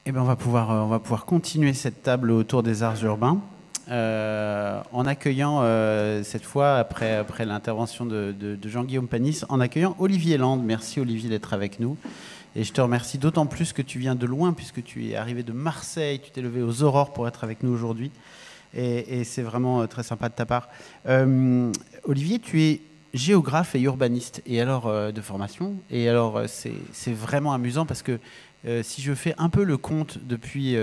Eh ben, on va pouvoir continuer cette table autour des arts urbains en accueillant, cette fois, après l'intervention de Jean-Guillaume Panis, en accueillant Olivier Land. Merci Olivier d'être avec nous. Et je te remercie d'autant plus que tu viens de loin, puisque tu es arrivé de Marseille, tu t'es levé aux aurores pour être avec nous aujourd'hui. Et c'est vraiment très sympa de ta part. Olivier, tu es géographe et urbaniste, et alors de formation. Et alors c'est vraiment amusant parce que si je fais un peu le compte depuis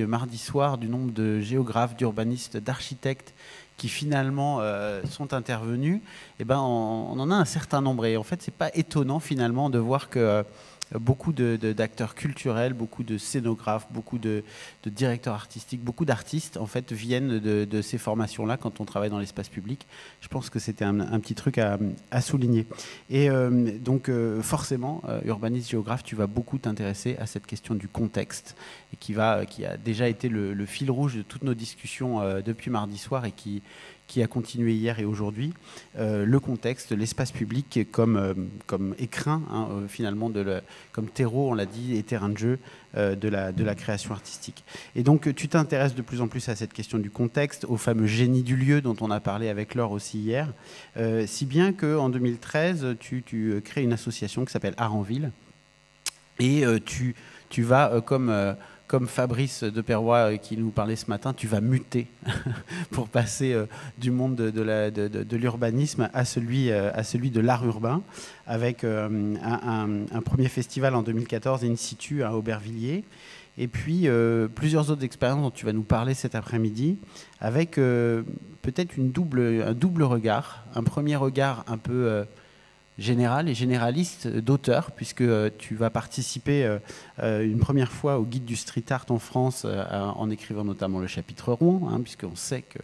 mardi soir du nombre de géographes, d'urbanistes, d'architectes qui finalement sont intervenus, eh ben on en a un certain nombre. Et en fait, c'est pas étonnant finalement de voir que beaucoup d'acteurs culturels, beaucoup de scénographes, beaucoup de directeurs artistiques, beaucoup d'artistes en fait viennent de ces formations-là quand on travaille dans l'espace public. Je pense que c'était un petit truc à souligner. Et donc forcément, urbaniste, géographe, tu vas beaucoup t'intéresser à cette question du contexte et qui a déjà été le fil rouge de toutes nos discussions depuis mardi soir et qui a continué hier et aujourd'hui, le contexte, l'espace public comme écrin, hein, finalement, comme terreau, on l'a dit, et terrain de jeu de la création artistique. Et donc, tu t'intéresses de plus en plus à cette question du contexte, au fameux génie du lieu dont on a parlé avec Laure aussi hier, si bien qu'en 2013, tu crées une association qui s'appelle Art en Ville, et tu vas, comme Fabrice de Perrois qui nous parlait ce matin, tu vas muter pour passer du monde de l'urbanisme à celui de l'art urbain, avec un premier festival en 2014 in situ à Aubervilliers, et puis plusieurs autres expériences dont tu vas nous parler cet après-midi, avec peut-être un double regard, un premier regard un peu général et généraliste d'auteur, puisque tu vas participer une première fois au guide du street art en France en écrivant notamment le chapitre Rouen, hein, puisqu'on sait que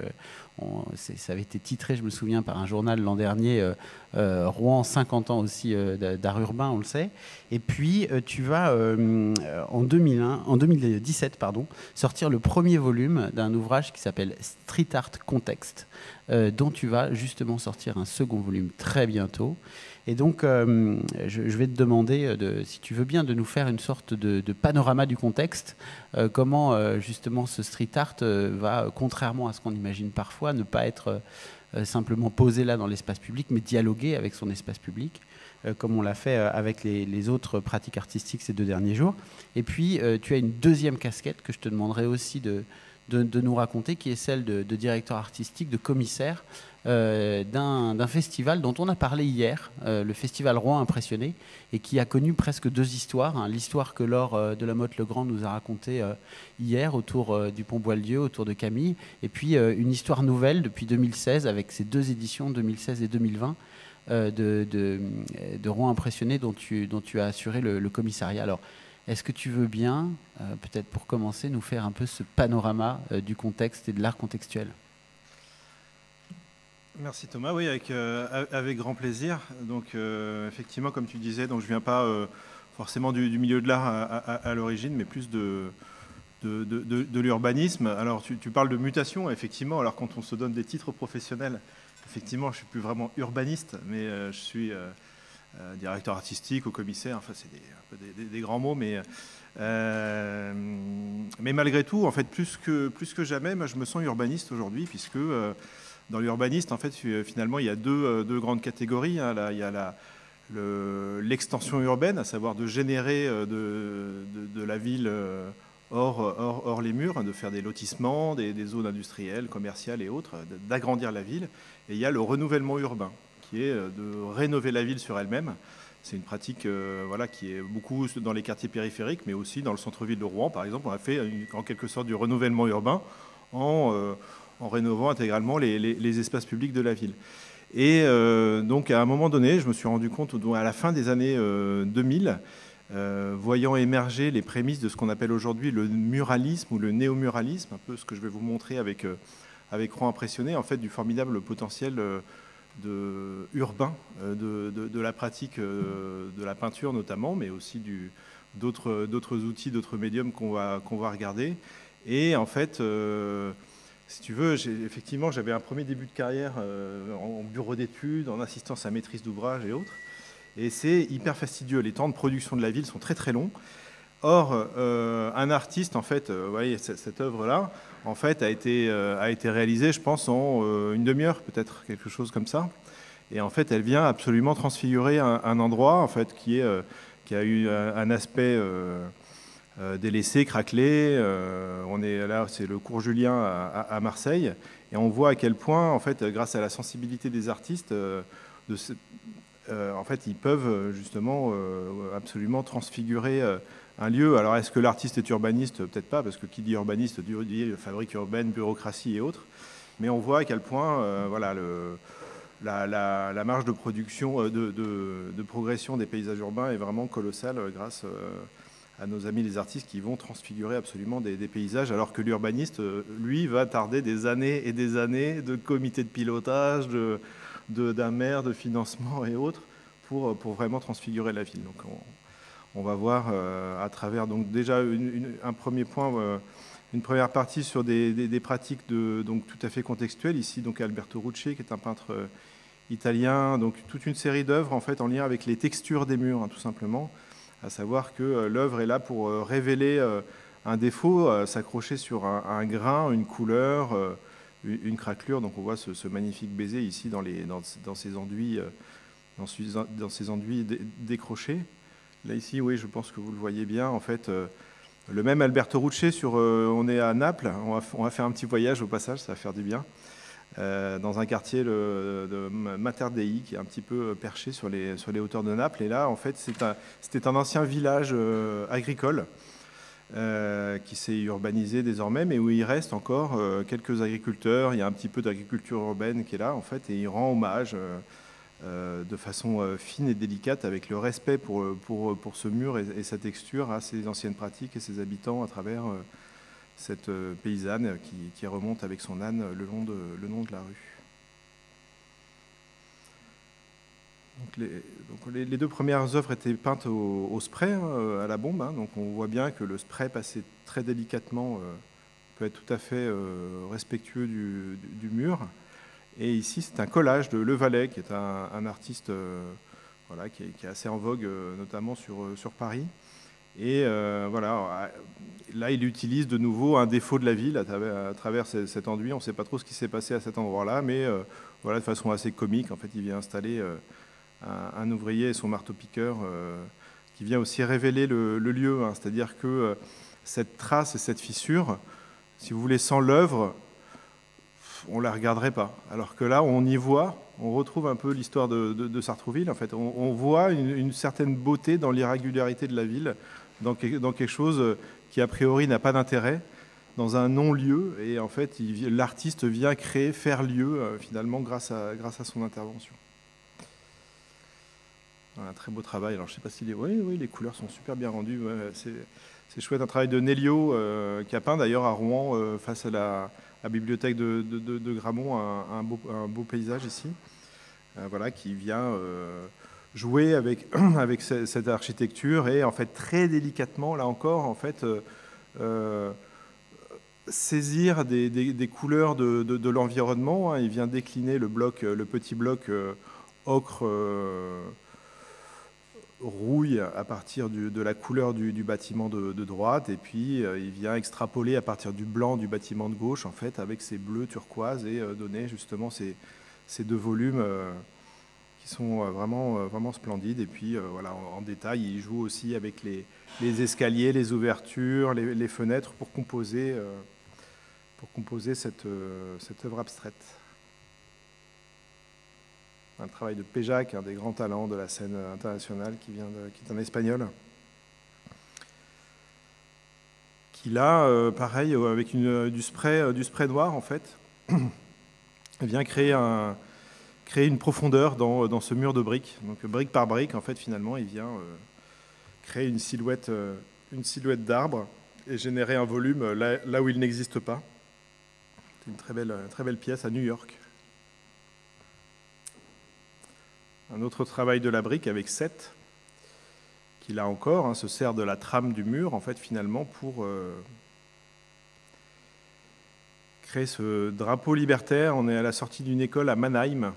ça avait été titré, je me souviens, par un journal l'an dernier, Rouen 50 ans aussi d'art urbain, on le sait. Et puis tu vas en 2017 sortir le premier volume d'un ouvrage qui s'appelle Street Art Context, dont tu vas justement sortir un second volume très bientôt. Et donc, je vais te demander, si tu veux bien, de nous faire une sorte de panorama du contexte. Comment, justement, ce street art va, contrairement à ce qu'on imagine parfois, ne pas être simplement posé là dans l'espace public, mais dialoguer avec son espace public, comme on l'a fait avec les autres pratiques artistiques ces 2 derniers jours. Et puis, tu as une deuxième casquette que je te demanderai aussi de nous raconter, qui est celle de directeur artistique, de commissaire d'un festival dont on a parlé hier, le festival Rouen Impressionné, et qui a connu presque 2 histoires, hein. L'histoire que Laure de la Motte-Legrand nous a racontée hier autour du Pont Boieldieu, autour de Camille, et puis une histoire nouvelle depuis 2016 avec ces 2 éditions, 2016 et 2020, de Rouen Impressionné dont tu as assuré le commissariat. Alors, est-ce que tu veux bien, peut-être pour commencer, nous faire un peu ce panorama du contexte et de l'art contextuel ? Merci Thomas, oui, avec grand plaisir. Donc effectivement, comme tu disais, donc je ne viens pas forcément du milieu de l'art à l'origine, mais plus de l'urbanisme. Alors tu parles de mutation, effectivement, alors quand on se donne des titres professionnels, effectivement, je ne suis plus vraiment urbaniste, mais je suis directeur artistique ou commissaire, enfin c'est un peu des grands mots, mais malgré tout, en fait, plus que jamais, moi, je me sens urbaniste aujourd'hui, puisque dans l'urbaniste, en fait, finalement, il y a deux grandes catégories, hein. Là, il y a l'extension urbaine, à savoir de générer de la ville hors les murs, hein, de faire des lotissements, des zones industrielles, commerciales et autres, d'agrandir la ville. Et il y a le renouvellement urbain, qui est de rénover la ville sur elle-même. C'est une pratique voilà, qui est beaucoup dans les quartiers périphériques, mais aussi dans le centre-ville de Rouen, par exemple. On a fait en quelque sorte du renouvellement urbain en rénovant intégralement les espaces publics de la ville. Et donc, à un moment donné, je me suis rendu compte, à la fin des années 2000, voyant émerger les prémices de ce qu'on appelle aujourd'hui le muralisme ou le néomuralisme, un peu ce que je vais vous montrer avec Rouen Impressionné, en fait, du formidable potentiel urbain de la pratique de la peinture notamment, mais aussi d'autres outils, d'autres médiums qu'on va regarder. Et en fait, si tu veux, effectivement, j'avais un premier début de carrière en bureau d'études, en assistance à maîtrise d'ouvrage et autres. Et c'est hyper fastidieux. Les temps de production de la ville sont très très longs. Or, un artiste, en fait, vous voyez, cette œuvre-là, en fait, a été réalisée, je pense, en une demi-heure, peut-être, quelque chose comme ça. Et en fait, elle vient absolument transfigurer un endroit, en fait, qui a eu un aspect délaissé, craquelé. On est là, c'est le cours Julien à Marseille, et on voit à quel point, en fait, grâce à la sensibilité des artistes, en fait, ils peuvent justement absolument transfigurer un lieu. Alors, est-ce que l'artiste est urbaniste? Peut-être pas, parce que qui dit urbaniste dit fabrique urbaine, bureaucratie et autres. Mais on voit à quel point, voilà, la marge de production, de progression des paysages urbains est vraiment colossale grâce à nos amis les artistes qui vont transfigurer absolument des paysages, alors que l'urbaniste, lui, va tarder des années et des années de comité de pilotage, d'un maire, de financement et autres, pour vraiment transfigurer la ville. Donc on va voir à travers donc déjà un premier point, une première partie sur des pratiques donc tout à fait contextuelles. Ici, donc Alberto Rucci, qui est un peintre italien, donc toute une série d'œuvres en fait en lien avec les textures des murs, hein, tout simplement. À savoir que l'œuvre est là pour révéler un défaut, s'accrocher sur un grain, une couleur, une craquelure. Donc on voit ce magnifique baiser ici dans ces enduits, dans ces enduits décrochés. Là ici, oui, je pense que vous le voyez bien. En fait, le même Alberto Rucci, on est à Naples. On va faire un petit voyage au passage, ça va faire du bien. Dans un quartier de Mater Dei, qui est un petit peu perché sur les hauteurs de Naples. Et là, en fait, c'était un ancien village agricole qui s'est urbanisé désormais, mais où il reste encore quelques agriculteurs. Il y a un petit peu d'agriculture urbaine qui est là, en fait, et il rend hommage de façon fine et délicate, avec le respect pour ce mur et sa texture, à ses anciennes pratiques et ses habitants à travers cette paysanne qui remonte avec son âne le long de la rue. Donc les deux premières œuvres étaient peintes au spray, hein, à la bombe. Hein, donc on voit bien que le spray passé très délicatement peut être tout à fait respectueux du mur. Et ici, c'est un collage de Le Vallet, qui est un artiste voilà, qui est assez en vogue, notamment sur Paris. Et voilà, là, il utilise de nouveau un défaut de la ville à travers cet enduit. On ne sait pas trop ce qui s'est passé à cet endroit-là, mais voilà, de façon assez comique, en fait, il vient installer un ouvrier et son marteau-piqueur qui vient aussi révéler le lieu. Hein. C'est-à-dire que cette trace et cette fissure, si vous voulez, sans l'œuvre, on ne la regarderait pas. Alors que là, on y voit, on retrouve un peu l'histoire de Sartrouville. En fait, on voit une certaine beauté dans l'irrégularité de la ville, dans quelque chose qui, a priori, n'a pas d'intérêt, dans un non-lieu. Et en fait, l'artiste vient faire lieu, finalement, grâce à son intervention. Un très beau travail. Alors, je ne sais pas si oui, les couleurs sont super bien rendues. Ouais, c'est chouette. Un travail de Nélio, qui a peint d'ailleurs à Rouen, face à la bibliothèque de Gramont, un beau paysage ici, voilà, qui vient jouer avec cette architecture et en fait très délicatement, là encore, en fait, saisir des couleurs de l'environnement. Hein. Il vient décliner le petit bloc ocre rouille à partir de la couleur du bâtiment de droite, et puis il vient extrapoler à partir du blanc du bâtiment de gauche, en fait, avec ces bleus turquoise, et donner justement ces deux volumes qui sont vraiment splendides. Et puis voilà, en détail, il joue aussi avec les escaliers, les ouvertures, les fenêtres pour composer cette œuvre abstraite. Un travail de Péjac, un des grands talents de la scène internationale, qui est un Espagnol, qui là, pareil, avec du spray noir, en fait, vient créer une profondeur dans ce mur de briques. Donc brique par brique, en fait, finalement, il vient créer une silhouette d'arbre et générer un volume là où il n'existe pas. C'est une très belle pièce à New York. Un autre travail de la brique avec 7, qui là encore se sert de la trame du mur, en fait, finalement, pour créer ce drapeau libertaire. On est à la sortie d'une école à Mannheim,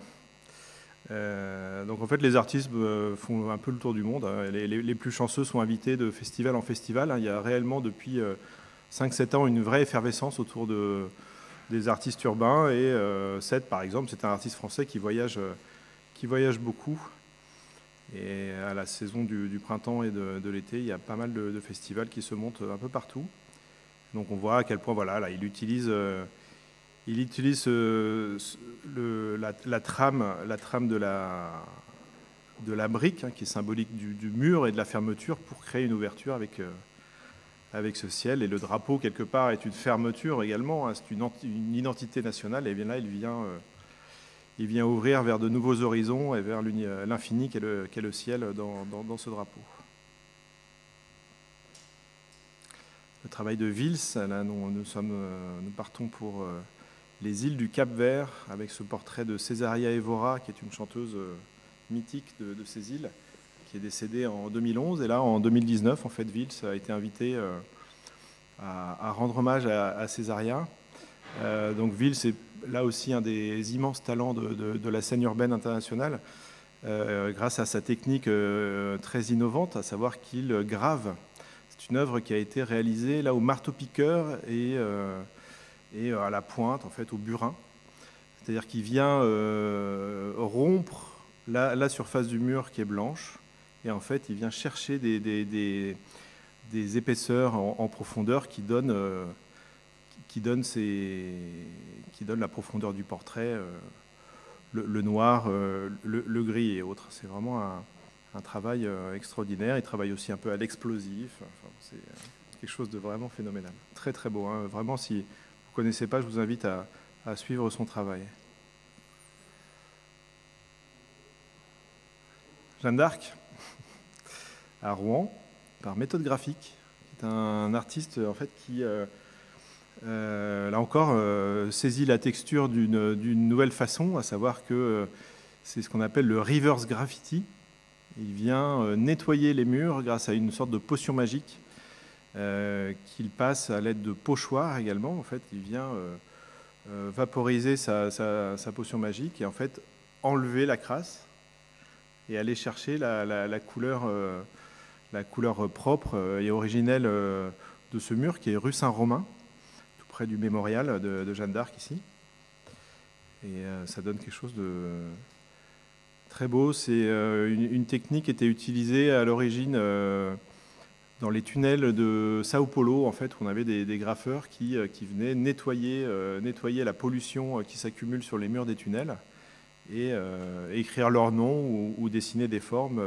Donc en fait, les artistes font un peu le tour du monde. Les plus chanceux sont invités de festival en festival. Il y a réellement depuis 5-7 ans une vraie effervescence autour des artistes urbains. Et Seth, par exemple, c'est un artiste français qui voyage beaucoup. Et à la saison du printemps et de l'été, il y a pas mal de festivals qui se montent un peu partout. Donc on voit à quel point voilà, là, il utilise la trame de la brique, hein, qui est symbolique du mur et de la fermeture, pour créer une ouverture avec ce ciel. Et le drapeau, quelque part, est une fermeture également, hein, c'est une identité nationale. Et bien là, il vient ouvrir vers de nouveaux horizons et vers l'infini qu'est le ciel dans ce drapeau. Le travail de Vils, là, nous partons pour les îles du Cap-Vert, avec ce portrait de Césaria Évora, qui est une chanteuse mythique de ces îles, qui est décédée en 2011. Et là, en 2019, en fait, Vils a été invité à rendre hommage à Césaria. Donc Vils est là aussi un des immenses talents de la scène urbaine internationale, grâce à sa technique très innovante, à savoir qu'il grave. C'est une œuvre qui a été réalisée là au marteau-piqueur et à la pointe, en fait, au burin. C'est-à-dire qu'il vient rompre la surface du mur qui est blanche, et en fait, il vient chercher des épaisseurs en profondeur qui donnent la profondeur du portrait, le noir, le gris et autres. C'est vraiment un travail extraordinaire. Il travaille aussi un peu à l'explosif. Enfin, c'est quelque chose de vraiment phénoménal. Très très beau, hein. Vraiment, si vous ne connaissez pas, je vous invite à suivre son travail. Jeanne d'Arc, à Rouen, par méthode graphique, qui est un artiste en fait, qui, là encore, saisit la texture d'une nouvelle façon, à savoir que c'est ce qu'on appelle le reverse graffiti. Il vient nettoyer les murs grâce à une sorte de potion magique qu'il passe à l'aide de pochoirs également. En fait, il vient vaporiser sa potion magique et en fait enlever la crasse et aller chercher la couleur propre et originelle de ce mur qui est rue Saint-Romain, tout près du mémorial de Jeanne d'Arc ici. Et ça donne quelque chose de très beau. C'est une technique qui était utilisée à l'origine dans les tunnels de Sao Paulo, en fait, où on avait des graffeurs qui venaient nettoyer la pollution qui s'accumule sur les murs des tunnels et écrire leur nom ou dessiner des formes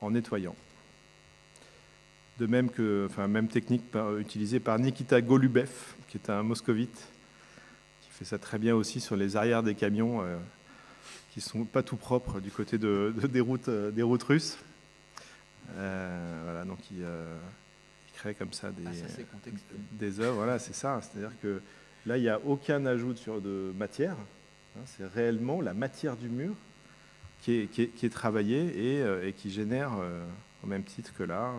en nettoyant. De même même technique utilisée par Nikita Golubev, qui est un moscovite, qui fait ça très bien aussi sur les arrières des camions qui ne sont pas tout propres du côté des routes russes. Voilà, donc il crée comme ça des œuvres. Voilà, c'est ça. C'est-à-dire que là, il n'y a aucun ajout de matière. C'est réellement la matière du mur qui est travaillée et qui génère, au même titre que là,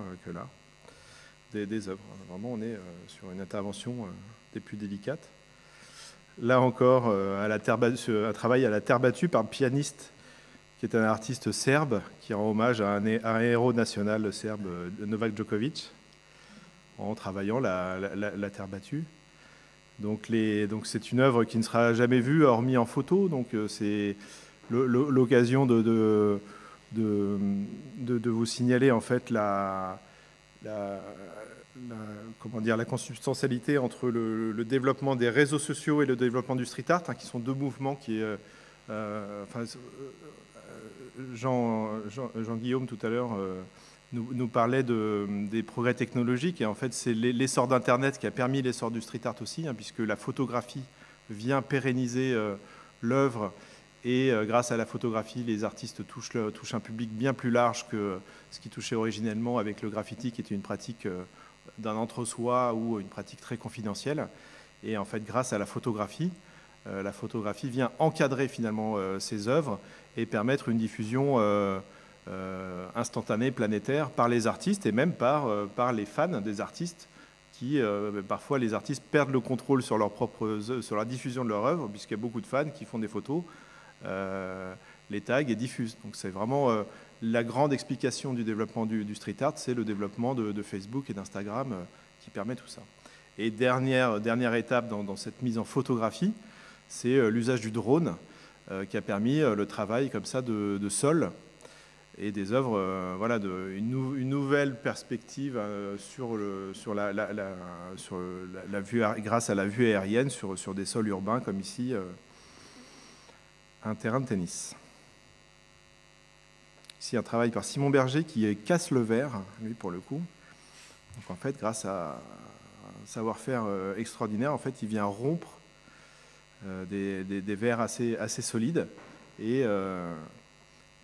des œuvres. Vraiment, on est sur une intervention des plus délicates. Là encore, un travail à la terre battue par un pianiste qui est un artiste serbe qui rend hommage à un héros national serbe, Novak Djokovic, en travaillant la terre battue. Donc c'est une œuvre qui ne sera jamais vue hormis en photo. Donc c'est l'occasion de vous signaler en fait la consubstantialité entre le développement des réseaux sociaux et le développement du street art, hein, qui sont deux mouvements qui Jean-Guillaume tout à l'heure nous parlait des progrès technologiques, et en fait c'est l'essor d'Internet qui a permis l'essor du street art aussi, hein, puisque la photographie vient pérenniser l'œuvre, et grâce à la photographie, les artistes touchent un public bien plus large que ce qui touchait originellement avec le graffiti, qui était une pratique d'un entre-soi ou une pratique très confidentielle. Et en fait, grâce à la photographie vient encadrer finalement ces œuvres et permettre une diffusion instantanée, planétaire, par les artistes et même par les fans des artistes qui, parfois, les artistes perdent le contrôle sur sur la diffusion de leur œuvre, puisqu'il y a beaucoup de fans qui font des photos les tags et diffuse. Donc c'est vraiment la grande explication du développement du street art, c'est le développement de Facebook et d'Instagram qui permet tout ça. Et dernière étape dans cette mise en photographie, c'est l'usage du drone qui a permis le travail comme ça de sol et des œuvres, voilà, une nouvelle perspective sur la vue, grâce à la vue aérienne sur des sols urbains comme ici, un terrain de tennis. Ici, un travail par Simon Berger qui casse le verre, lui pour le coup. Donc en fait, grâce à un savoir-faire extraordinaire, en fait, il vient rompre des verres assez solides et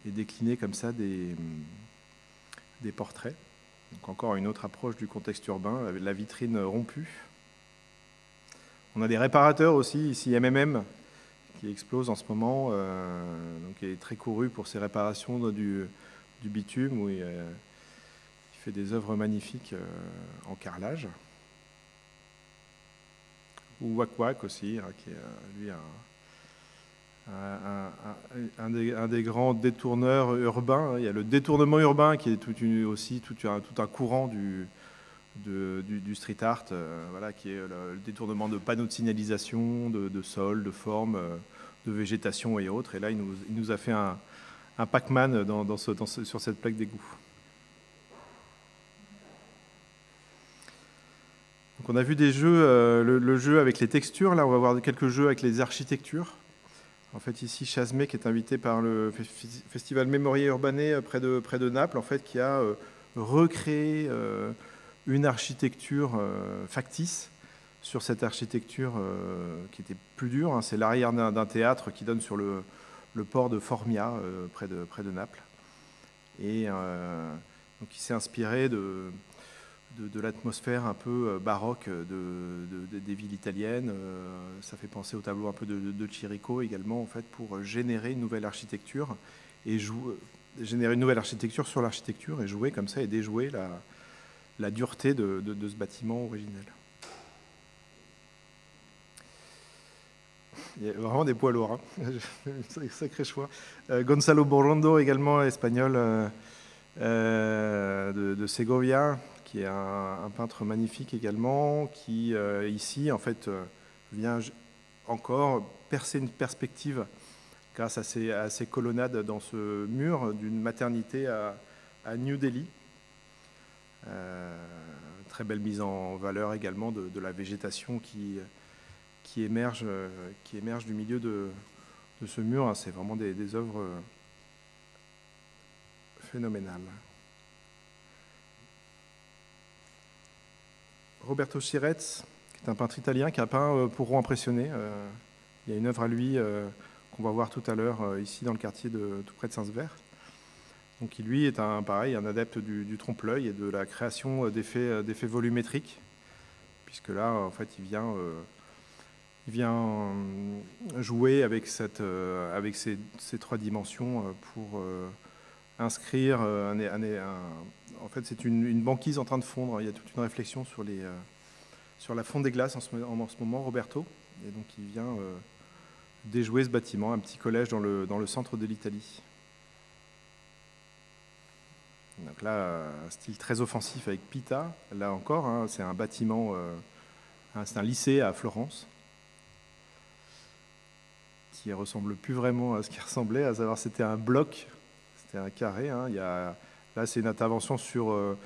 décliner comme ça des portraits. Donc encore une autre approche du contexte urbain, avec la vitrine rompue. On a des réparateurs aussi, ici MMM, qui explose en ce moment, donc il est très couru pour ses réparations du bitume, où il fait des œuvres magnifiques en carrelage. Ou Wak Wak aussi, hein, qui est lui un des grands détourneurs urbains. Il y a le détournement urbain qui est aussi tout un courant du street art, voilà, qui est le détournement de panneaux de signalisation, de sol, de forme, de végétation et autres. Et là, il nous a fait un Pac-Man sur cette plaque d'égout. Donc on a vu des jeux, le jeu avec les textures. Là, on va voir quelques jeux avec les architectures. En fait, ici, Chasmé, qui est invité par le Festival Mémorier Urbanais près de Naples, en fait, qui a recréé une architecture factice sur cette architecture qui était plus dure. Hein. C'est l'arrière d'un théâtre qui donne sur le port de Formia, près de Naples. Et donc, il s'est inspiré de l'atmosphère un peu baroque des villes italiennes. Ça fait penser au tableau un peu de Chirico également, en fait, pour générer une nouvelle architecture et générer une nouvelle architecture sur l'architecture et jouer comme ça et déjouer la dureté de ce bâtiment originel. Il y a vraiment des poids lourds, hein. Sacré choix. Gonzalo Borrondo également, espagnol, de Segovia, qui est un peintre magnifique également, qui ici en fait vient encore percer une perspective grâce à ces colonnades dans ce mur d'une maternité à New Delhi. Très belle mise en valeur également de la végétation qui émerge du milieu de ce mur. C'est vraiment des œuvres phénoménales. Roberto Chiretz, qui est un peintre italien qui a peint pour Rouen Impressionné. Il y a une œuvre à lui qu'on va voir tout à l'heure ici dans le quartier tout près de Saint-Sever. Donc qui lui est un adepte du trompe-l'œil et de la création d'effets volumétriques, puisque là en fait il vient jouer avec ces trois dimensions pour inscrire en fait, c'est une banquise en train de fondre. Il y a toute une réflexion sur la fonte des glaces en ce moment, Roberto. Et donc, il vient déjouer ce bâtiment, un petit collège dans le centre de l'Italie. Donc là, un style très offensif avec Pita. Là encore, hein, c'est un bâtiment, c'est un lycée à Florence, qui ne ressemble plus vraiment à ce qui ressemblait, à savoir c'était un bloc. C'était un carré. Hein. Là, c'est une intervention sur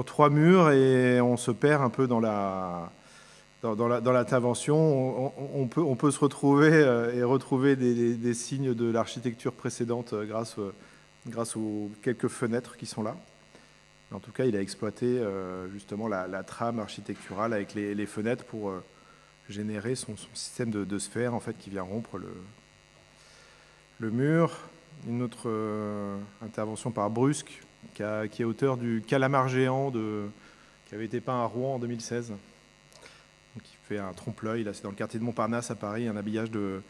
3 murs et on se perd un peu dans l'intervention. On peut se retrouver et retrouver des signes de l'architecture précédente grâce aux quelques fenêtres qui sont là. Mais en tout cas, il a exploité justement la trame architecturale avec les fenêtres pour générer son système de sphères en fait, qui vient rompre le mur. Une autre intervention par Brusque, qui est auteur du calamar géant qui avait été peint à Rouen en 2016. Donc, il fait un trompe-l'œil. Là, c'est dans le quartier de Montparnasse à Paris, un habillage de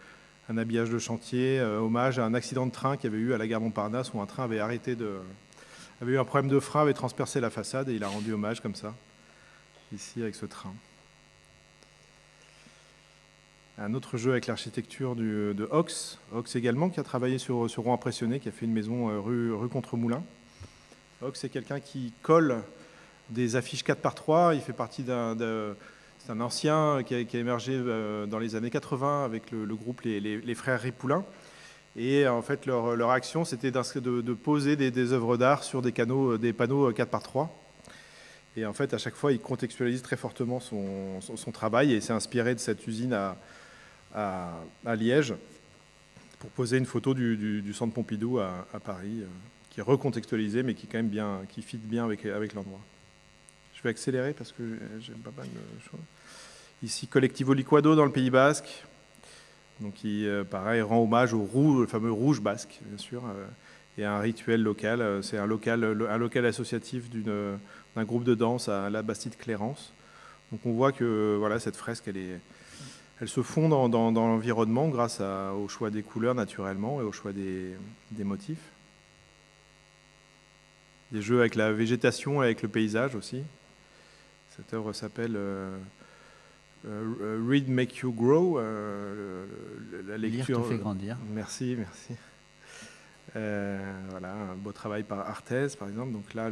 chantier, hommage à un accident de train qu'il y avait eu à la gare Montparnasse où un train avait eu un problème de frein, avait transpercé la façade et il a rendu hommage comme ça, ici avec ce train. un autre jeu avec l'architecture de Ox. Ox également, qui a travaillé sur Rouen Impressionné, qui a fait une maison rue Contremoulin. Ox, c'est quelqu'un qui colle des affiches 4x3. Il fait partie c'est un ancien qui a émergé dans les années 80 avec le groupe les Frères Ripoulin. Et en fait, leur action, c'était de poser des œuvres d'art sur des panneaux 4x3. Et en fait, à chaque fois, il contextualise très fortement son travail et s'est inspiré de cette usine à Liège pour poser une photo du centre Pompidou à Paris, qui est recontextualisée, mais qui est quand même qui fit bien avec l'endroit. Je vais accélérer parce que j'aime pas mal de choses. Ici, Colectivo Liquado dans le Pays Basque, donc qui, pareil, rend hommage le fameux rouge basque, bien sûr, et à un rituel local. C'est un local associatif d'un groupe de danse à la Bastide-Clérance. Donc on voit que voilà, cette fresque, elle se fond dans l'environnement grâce au choix des couleurs naturellement et au choix des motifs. Des jeux avec la végétation et avec le paysage aussi. Cette œuvre s'appelle Read Make You Grow. La lecture. Lire te fait grandir. Merci. Voilà, un beau travail par Arthez, par exemple. Donc là,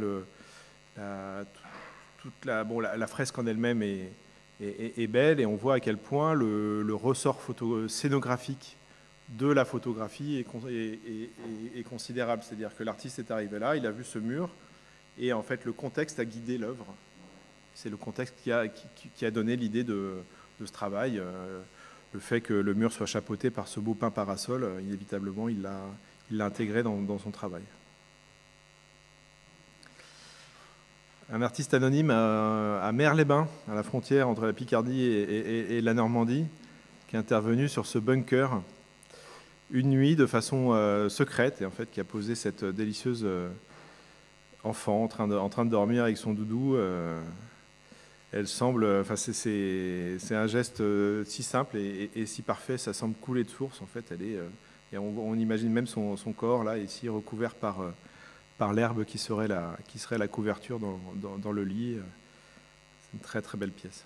la fresque en elle-même est belle et on voit à quel point le ressort scénographique de la photographie est considérable. C'est-à-dire que l'artiste est arrivé là, il a vu ce mur et en fait le contexte a guidé l'œuvre. C'est le contexte qui a donné l'idée de ce travail. Le fait que le mur soit chapeauté par ce beau pin parasol, inévitablement, il l'a intégré dans son travail. Un artiste anonyme à Mer-les-Bains, à la frontière entre la Picardie et la Normandie, qui est intervenu sur ce bunker une nuit de façon secrète et en fait qui a posé cette délicieuse enfant en train de dormir avec son doudou. Elle semble, enfin c'est un geste si simple et si parfait, ça semble couler de source. En fait, et on imagine même son corps là ici recouvert par l'herbe qui serait la couverture dans le lit. C'est une très très belle pièce.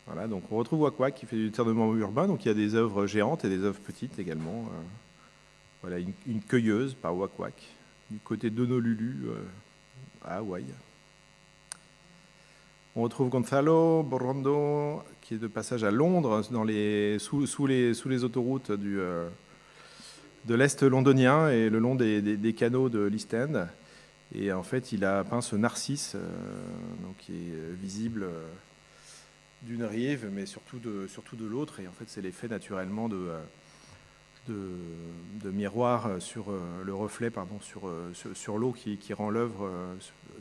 Voilà, donc on retrouve Wack Wack qui fait du discernement urbain, donc il y a des œuvres géantes et des œuvres petites également. Voilà, une cueilleuse par Wack Wack, du côté d'Honolulu à Hawaï. On retrouve Gonzalo Borrondo, qui est de passage à Londres, sous les autoroutes de l'Est londonien et le long des canaux de l'East End. Et en fait, il a peint ce narcisse, donc, qui est visible d'une rive, mais surtout de l'autre. Et en fait, c'est l'effet naturellement de miroir sur le reflet, sur l'eau qui rend l'œuvre,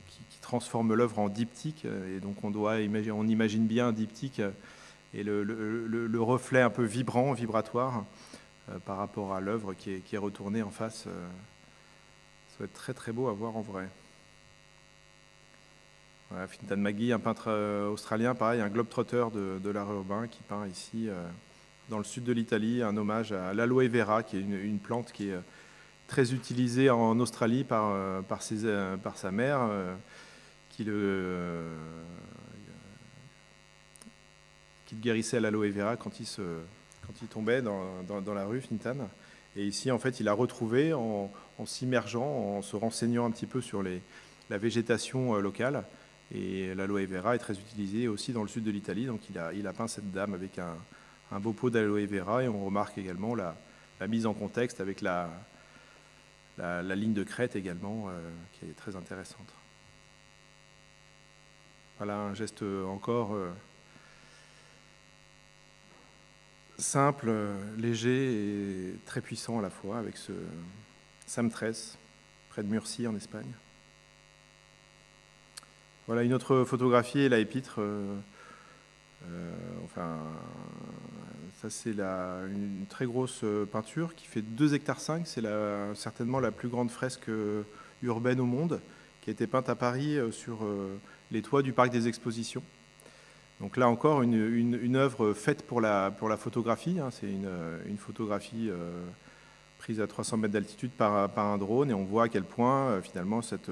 qui transforme l'œuvre en diptyque. Et donc on imagine bien un diptyque et le reflet un peu vibratoire par rapport à l'œuvre qui est retournée en face. Ça va être très très beau à voir en vrai. Voilà, Fintan Magee, un peintre australien, pareil, un globe-trotter de l'art urbain qui peint ici dans le sud de l'Italie, un hommage à l'aloe vera, qui est une plante qui est très utilisée en Australie par sa mère, qui le guérissait à l'aloe vera quand il tombait dans la rue, Fintan. Et ici, en fait, il a retrouvé en s'immergeant, en se renseignant un petit peu sur la végétation locale. Et l'aloe vera est très utilisé aussi dans le sud de l'Italie. Donc il a peint cette dame avec un beau pot d'aloe vera. Et on remarque également la mise en contexte avec la ligne de crête également, qui est très intéressante. Voilà un geste encore simple, léger et très puissant à la fois, avec ce Samtrès, près de Murcie en Espagne. Voilà une autre photographie et la épître. Ça c'est une très grosse peinture qui fait 2,5 hectares. C'est certainement la plus grande fresque urbaine au monde, qui a été peinte à Paris sur les toits du parc des Expositions. Donc là encore une œuvre faite pour la photographie. Hein. C'est une photographie prise à 300 mètres d'altitude par un drone, et on voit à quel point finalement cette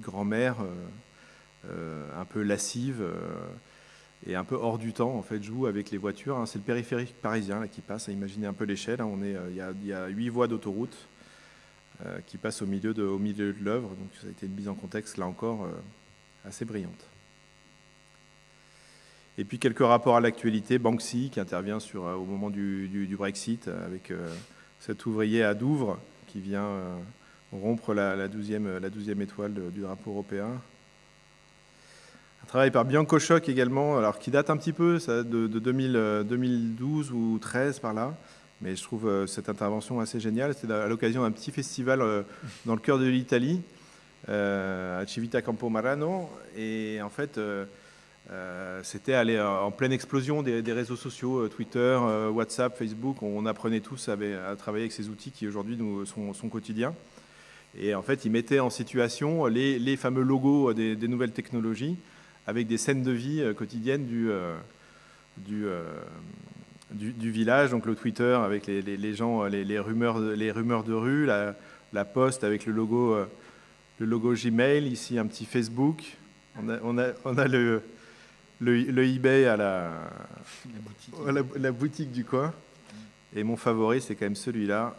grand-mère un peu lascive et un peu hors du temps, en fait, joue avec les voitures. Hein. C'est le périphérique parisien là, qui passe, imaginez un peu l'échelle. Hein. Il y a 8 voies d'autoroute qui passent au milieu de l'œuvre, donc ça a été une mise en contexte, là encore, assez brillante. Et puis quelques rapports à l'actualité, Banksy qui intervient au moment du Brexit avec cet ouvrier à Douvres qui vient rompre la 12e étoile du drapeau européen. Un travail par Bianco Choc également, alors qui date un petit peu ça, de 2012 ou 2013 par là, mais je trouve cette intervention assez géniale. C'était à l'occasion d'un petit festival dans le cœur de l'Italie, à Civita Campomarano, et en fait c'était aller en pleine explosion des réseaux sociaux, Twitter, WhatsApp, Facebook. On apprenait tous à travailler avec ces outils qui aujourd'hui sont quotidiens. Et en fait, ils mettaient en situation les fameux logos des nouvelles technologies avec des scènes de vie quotidiennes du village. Donc le Twitter avec les gens, les rumeurs de rue, la Poste avec le logo Gmail, ici un petit Facebook. On a le eBay à la boutique du coin. Et mon favori, c'est quand même celui-là.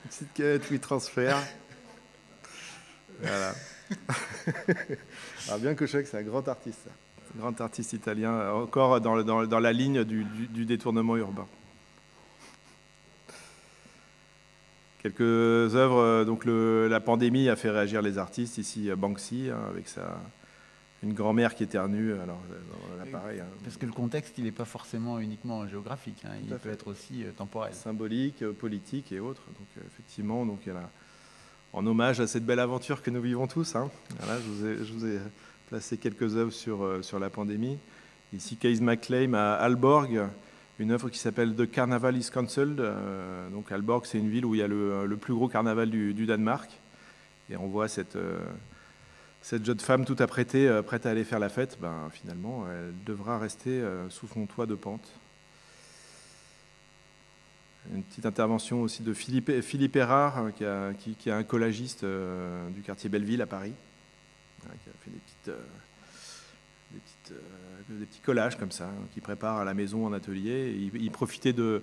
Petite canette WeTransfer. Voilà. Alors bien que c'est un grand artiste, ça. Un grand artiste italien, encore dans la ligne du détournement urbain. Quelques œuvres, donc la pandémie a fait réagir les artistes, ici Banksy, hein, avec une grand-mère qui éternue, alors l'appareil. Hein. Parce que le contexte, il n'est pas forcément uniquement géographique, hein, il peut être aussi temporel. Symbolique, politique et autres. Donc effectivement, donc, il y a en hommage à cette belle aventure que nous vivons tous. Hein. Voilà, je vous ai placé quelques œuvres sur la pandémie. Ici, Case McClaim à Aalborg, une œuvre qui s'appelle The Carnival is Cancelled. Donc Aalborg, c'est une ville où il y a le plus gros carnaval du Danemark. Et on voit cette jeune femme tout apprêtée, prête à aller faire la fête. Ben, finalement, elle devra rester sous son toit de pente. Une petite intervention aussi de Philippe Erard, qui est un collagiste du quartier Belleville à Paris, qui a fait des petits collages comme ça, qui prépare à la maison en atelier. Il profitait de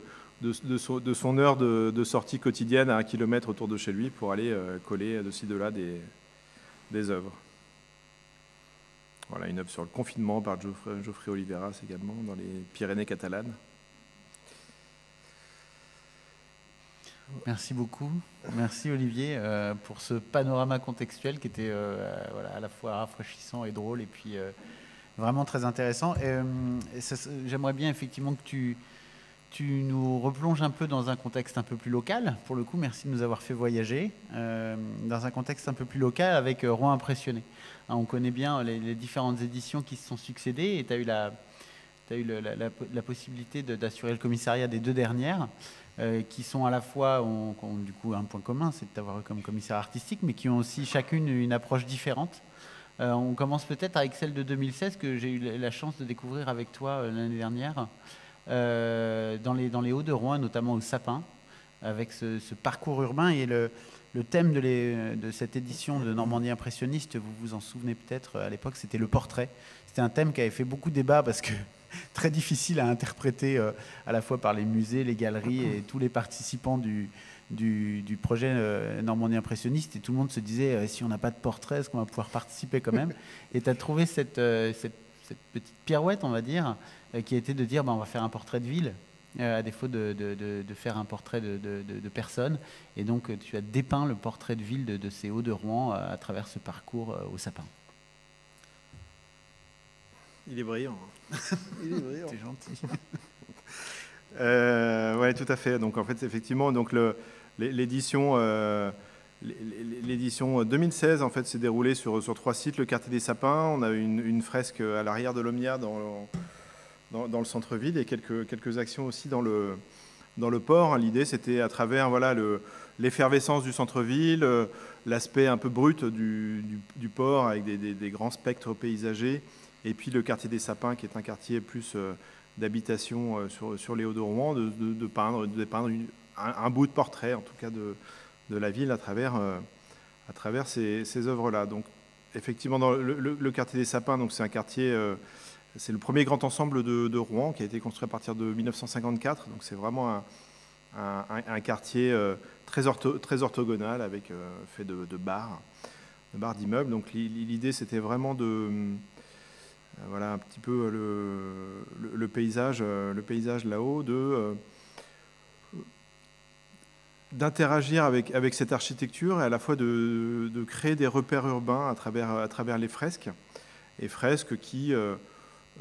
son heure de sortie quotidienne à 1 kilomètre autour de chez lui pour aller coller de ci, de là des œuvres. Voilà, une œuvre sur le confinement par Geoffrey Oliveras également, dans les Pyrénées catalanes. Merci beaucoup. Merci Olivier pour ce panorama contextuel qui était à la fois rafraîchissant et drôle et puis vraiment très intéressant. J'aimerais bien effectivement que tu nous replonges un peu dans un contexte un peu plus local. Pour le coup, merci de nous avoir fait voyager dans un contexte un peu plus local avec Rouen Impressionné. Hein, on connaît bien les différentes éditions qui se sont succédées et tu as eu la possibilité d'assurer le commissariat des 2 dernières. Qui sont à la fois, ont du coup un point commun, c'est de t'avoir eu comme commissaire artistique, mais qui ont aussi chacune une approche différente. On commence peut-être avec celle de 2016 que j'ai eu la chance de découvrir avec toi l'année dernière, dans les Hauts de Rouen, notamment au Sapin, avec ce parcours urbain. Et le thème de cette édition de Normandie impressionniste, vous vous en souvenez peut-être, à l'époque, c'était le portrait. C'était un thème qui avait fait beaucoup de débats parce que très difficile à interpréter à la fois par les musées, les galeries et tous les participants du projet Normandie impressionniste. Et tout le monde se disait, si on n'a pas de portrait, est-ce qu'on va pouvoir participer quand même? Et tu as trouvé cette petite pirouette, on va dire, qui a été de dire, on va faire un portrait de ville, à défaut de faire un portrait de personne. Et donc, tu as dépeint le portrait de ville de ces Hauts de Rouen à travers ce parcours au Sapin. Il est brillant. Il est brillant. C'est gentil. Oui, tout à fait. Donc, en fait, effectivement, donc l'édition 2016 en fait, s'est déroulée sur 3 sites. Le quartier des Sapins, on a une fresque à l'arrière de l'Omnia dans le centre-ville et quelques actions aussi dans le port. L'idée, c'était à travers l'effervescence du centre-ville, l'aspect un peu brut du port avec des grands spectres paysagers. Et puis le quartier des Sapins, qui est un quartier plus d'habitation sur les Hauts de Rouen, de peindre un bout de portrait, en tout cas, de la ville à travers ces œuvres-là. Donc, effectivement, dans le quartier des Sapins, donc c'est un quartier, c'est le premier grand ensemble de Rouen qui a été construit à partir de 1954. Donc c'est vraiment un quartier très orthogonal avec fait de bars d'immeubles. Donc l'idée, c'était vraiment de voilà un petit peu le paysage là-haut, d'interagir avec cette architecture et à la fois de créer des repères urbains à travers les fresques, et fresques qui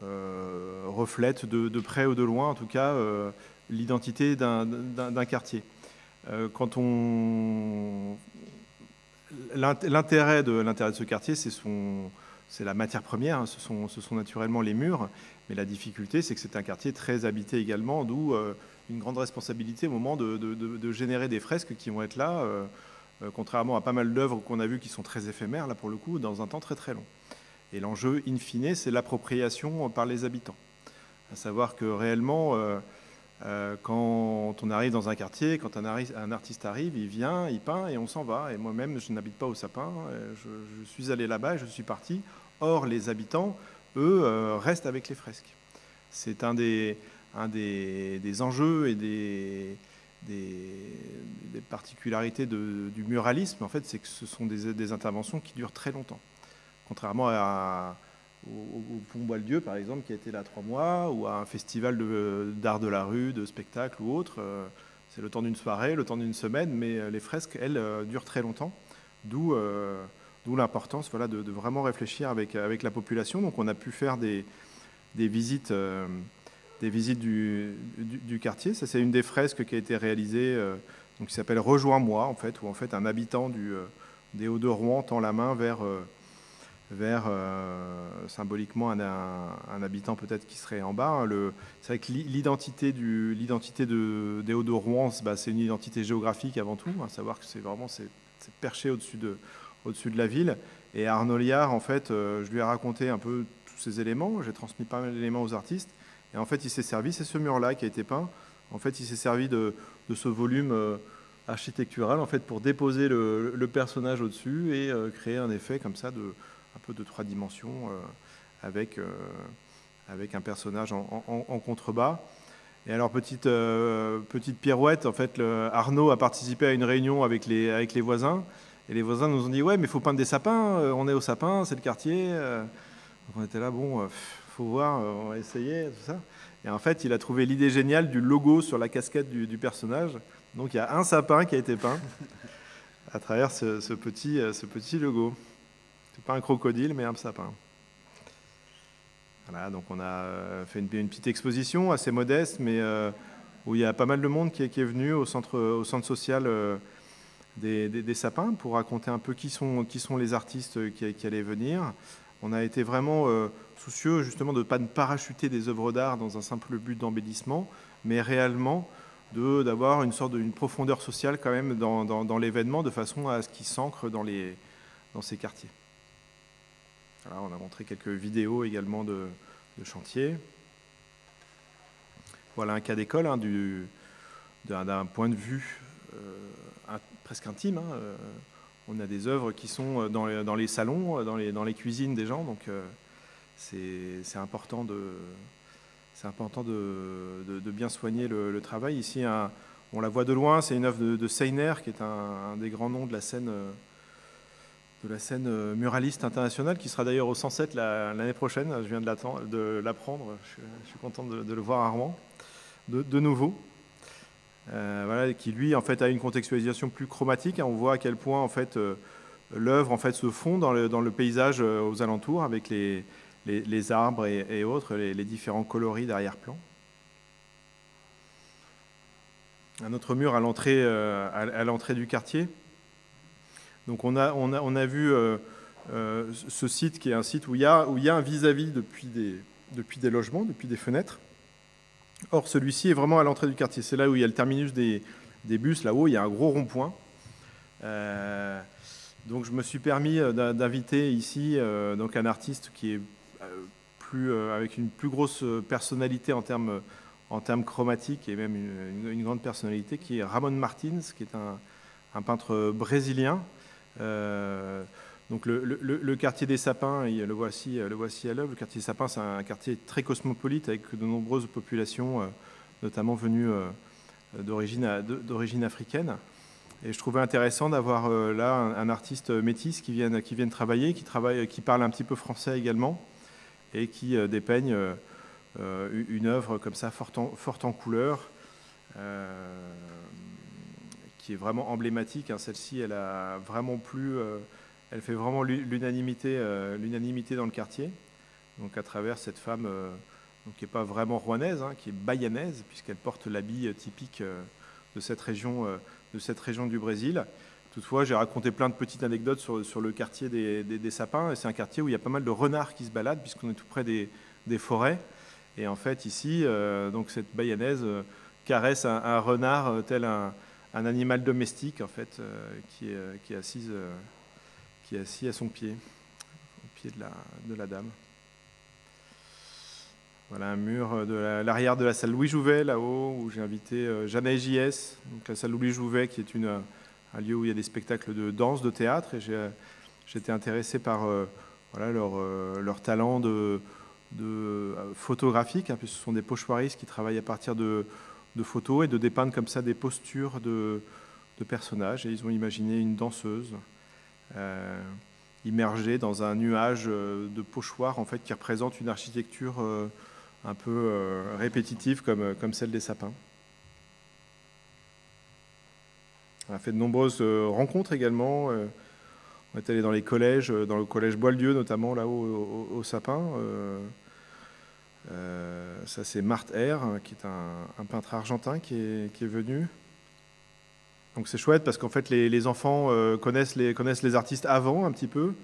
reflètent de près ou de loin, en tout cas, l'identité d'un quartier. L'intérêt de ce quartier, c'est la matière première, hein, ce sont naturellement les murs, mais la difficulté, c'est que c'est un quartier très habité également, d'où une grande responsabilité au moment de générer des fresques qui vont être là, contrairement à pas mal d'œuvres qu'on a vues qui sont très éphémères, là pour le coup, dans un temps très très long. Et l'enjeu, in fine, c'est l'appropriation par les habitants. À savoir que réellement, quand on arrive dans un quartier, quand un artiste arrive, il vient, il peint et on s'en va. Et moi-même, je n'habite pas au Sapin, je suis allé là-bas et je suis parti. Or, les habitants, eux, restent avec les fresques. C'est un des enjeux et des particularités du muralisme, en fait, c'est que ce sont des interventions qui durent très longtemps. Contrairement au Pont-Bois-le-Dieu, par exemple, qui a été là 3 mois, ou à un festival d'art de la rue, de spectacle ou autre. C'est le temps d'une soirée, le temps d'une semaine, mais les fresques, elles, durent très longtemps. D'où l'importance, voilà, de vraiment réfléchir avec la population. Donc on a pu faire des visites du quartier. Ça, c'est une des fresques qui a été réalisée, donc, qui s'appelle « Rejoins-moi », en fait, où en fait un habitant des Hauts-de-Rouen tend la main vers symboliquement un habitant peut-être qui serait en bas. Hein. C'est vrai que l'identité des Hauts-de-Rouen, c'est une identité géographique avant tout, à savoir que c'est perché au-dessus de la ville. Et Arnaud Liard, en fait, je lui ai raconté un peu tous ces éléments, j'ai transmis pas mal d'éléments aux artistes, et en fait il s'est servi, c'est ce mur-là qui a été peint, en fait il s'est servi de ce volume architectural, en fait, pour déposer le personnage au-dessus et créer un effet comme ça un peu de 3 dimensions avec un personnage en contrebas. Et alors, petite pirouette, en fait, Arnaud a participé à une réunion avec les voisins, et les voisins nous ont dit « Ouais, mais il faut peindre des sapins, on est au sapin, c'est le quartier. » Donc on était là, bon, faut voir, on va essayer, tout ça. Et en fait, il a trouvé l'idée géniale du logo sur la casquette du personnage. Donc il y a un sapin qui a été peint à travers ce petit logo. C'est pas un crocodile, mais un sapin. Voilà, donc on a fait une petite exposition assez modeste, mais où il y a pas mal de monde qui est venu au centre social des sapins pour raconter un peu qui sont les artistes qui allaient venir. On a été vraiment soucieux justement de ne pas parachuter des œuvres d'art dans un simple but d'embellissement, mais réellement d'avoir une profondeur sociale quand même dans l'événement, de façon à ce qu'il s'ancre dans ces quartiers. Voilà, on a montré quelques vidéos également de chantier. Voilà un cas d'école, hein, d'un point de vue presque intime. Hein. On a des œuvres qui sont dans les salons, dans les cuisines des gens, donc c'est important de bien soigner le travail. Ici, on la voit de loin, c'est une œuvre de Seiner, qui est un des grands noms de la scène muraliste internationale, qui sera d'ailleurs au 107 l'année prochaine. Je viens de l'apprendre, je suis content de le voir à Rouen, de nouveau. Voilà, qui lui, en fait, a une contextualisation plus chromatique. On voit à quel point, en fait, l'œuvre, en fait, se fond dans le paysage aux alentours, avec les arbres et autres, les différents coloris d'arrière-plan. Un autre mur à l'entrée du quartier. Donc on a vu ce site qui est un site où il y a un vis-à-vis depuis des logements, depuis des fenêtres. Or, celui-ci est vraiment à l'entrée du quartier. C'est là où il y a le terminus des bus. Là-haut, il y a un gros rond-point. Donc je me suis permis d'inviter ici donc un artiste qui est avec une plus grosse personnalité en termes chromatiques, et même une grande personnalité, qui est Ramon Martins, qui est un peintre brésilien. Donc le quartier des Sapins, le voici à l'œuvre. Le quartier des Sapins, c'est un quartier très cosmopolite avec de nombreuses populations, notamment venues d'origine africaine. Et je trouvais intéressant d'avoir là un artiste métis qui vient travailler, qui parle un petit peu français également, et qui dépeigne une œuvre comme ça, forte en couleurs, qui est vraiment emblématique. Hein. Celle-ci, elle a vraiment plu, elle fait vraiment l'unanimité dans le quartier. Donc à travers cette femme donc, qui n'est pas vraiment rouennaise, hein, qui est bayanaise, puisqu'elle porte l'habit typique de cette région du Brésil. Toutefois, j'ai raconté plein de petites anecdotes sur le quartier des Sapins. Et c'est un quartier où il y a pas mal de renards qui se baladent, puisqu'on est tout près des forêts. Et en fait, ici, donc cette bayanaise caresse un renard tel un animal domestique, en fait, qui est assis à son pied, au pied de la dame. Voilà un mur de l'arrière de la salle Louis Jouvet, là-haut, où j'ai invité Jeanne JS, donc la salle Louis Jouvet, qui est un lieu où il y a des spectacles de danse, de théâtre, et j'étais intéressé par voilà, leur talent de photographique, hein, puisque ce sont des pochoiristes qui travaillent à partir de photos et de dépeindre comme ça des postures de personnages. Et ils ont imaginé une danseuse immergée dans un nuage de pochoirs, en fait, qui représente une architecture un peu répétitive comme celle des Sapins. On a fait de nombreuses rencontres également. On est allé dans les collèges, dans le collège Boieldieu notamment, là-haut au Sapin. Ça, c'est Marthe R, qui est un peintre argentin qui est venu. Donc c'est chouette parce qu'en fait, les enfants connaissent les artistes avant un petit peu.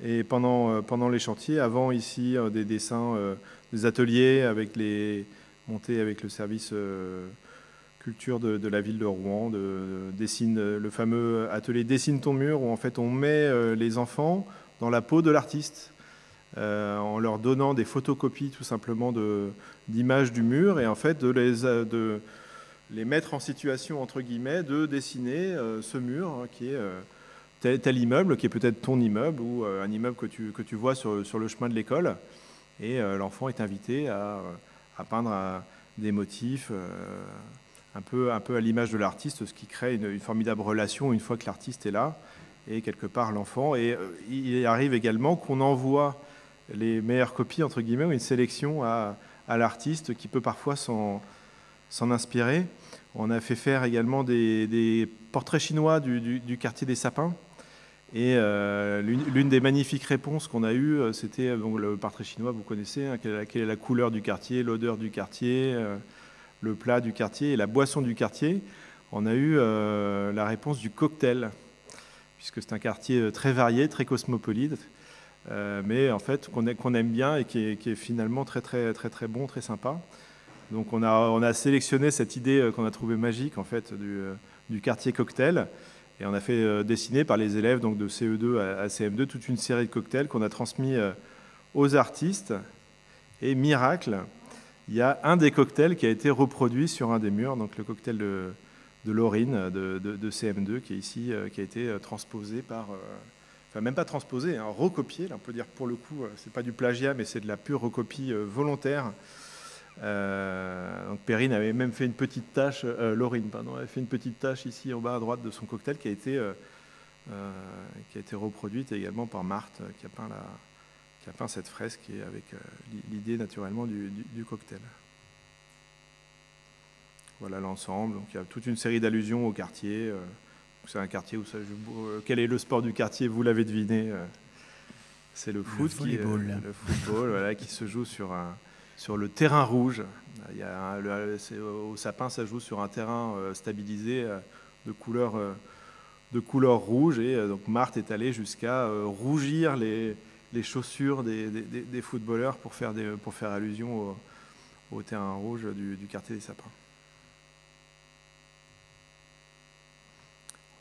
Et pendant les chantiers, avant ici, des dessins, des ateliers montés avec le service culture de la ville de Rouen, le fameux atelier Dessine ton mur, où en fait on met les enfants dans la peau de l'artiste, en leur donnant des photocopies tout simplement d'images du mur, et en fait de les mettre en situation, entre guillemets, de dessiner ce mur, hein, qui est tel immeuble, qui est peut-être ton immeuble, ou un immeuble que tu vois sur le chemin de l'école. Et l'enfant est invité à peindre des motifs un peu à l'image de l'artiste, ce qui crée une formidable relation une fois que l'artiste est là, et quelque part l'enfant. Et il arrive également qu'on envoie les meilleures copies, entre guillemets, ou une sélection à l'artiste qui peut parfois s'en inspirer. On a fait faire également des portraits chinois du quartier des Sapins. Et l'une des magnifiques réponses qu'on a eues, c'était donc le portrait chinois, vous connaissez, hein, quelle est la couleur du quartier, l'odeur du quartier, le plat du quartier et la boisson du quartier. On a eu la réponse du cocktail, puisque c'est un quartier très varié, très cosmopolite, mais en fait qu'on aime bien et qui est finalement très, très, très, très bon, très sympa. Donc on a sélectionné cette idée qu'on a trouvée magique en fait du quartier cocktail. Et on a fait dessiner par les élèves donc de CE2 à CM2 toute une série de cocktails qu'on a transmis aux artistes. Et miracle, il y a un des cocktails qui a été reproduit sur un des murs, donc le cocktail de Laurine de CM2, qui est ici, qui a été transposé enfin même pas transposé, hein, recopié. Là, on peut dire pour le coup, c'est pas du plagiat, mais c'est de la pure recopie volontaire. Donc Perrine avait même fait une petite tache, Laurine, pardon, avait fait une petite tache ici en bas à droite de son cocktail qui a été reproduite également par Marthe, qui a peint cette fresque et avec l'idée naturellement du cocktail. Voilà l'ensemble. Donc il y a toute une série d'allusions au quartier. C'est un quartier où ça joue. Quel est le sport du quartier? Vous l'avez deviné. C'est le foot, le football, voilà, qui se joue sur le terrain rouge. Au Sapin, ça joue sur un terrain stabilisé de couleur rouge. Et donc Marthe est allée jusqu'à rougir les chaussures des footballeurs pour faire allusion au terrain rouge du quartier des Sapins.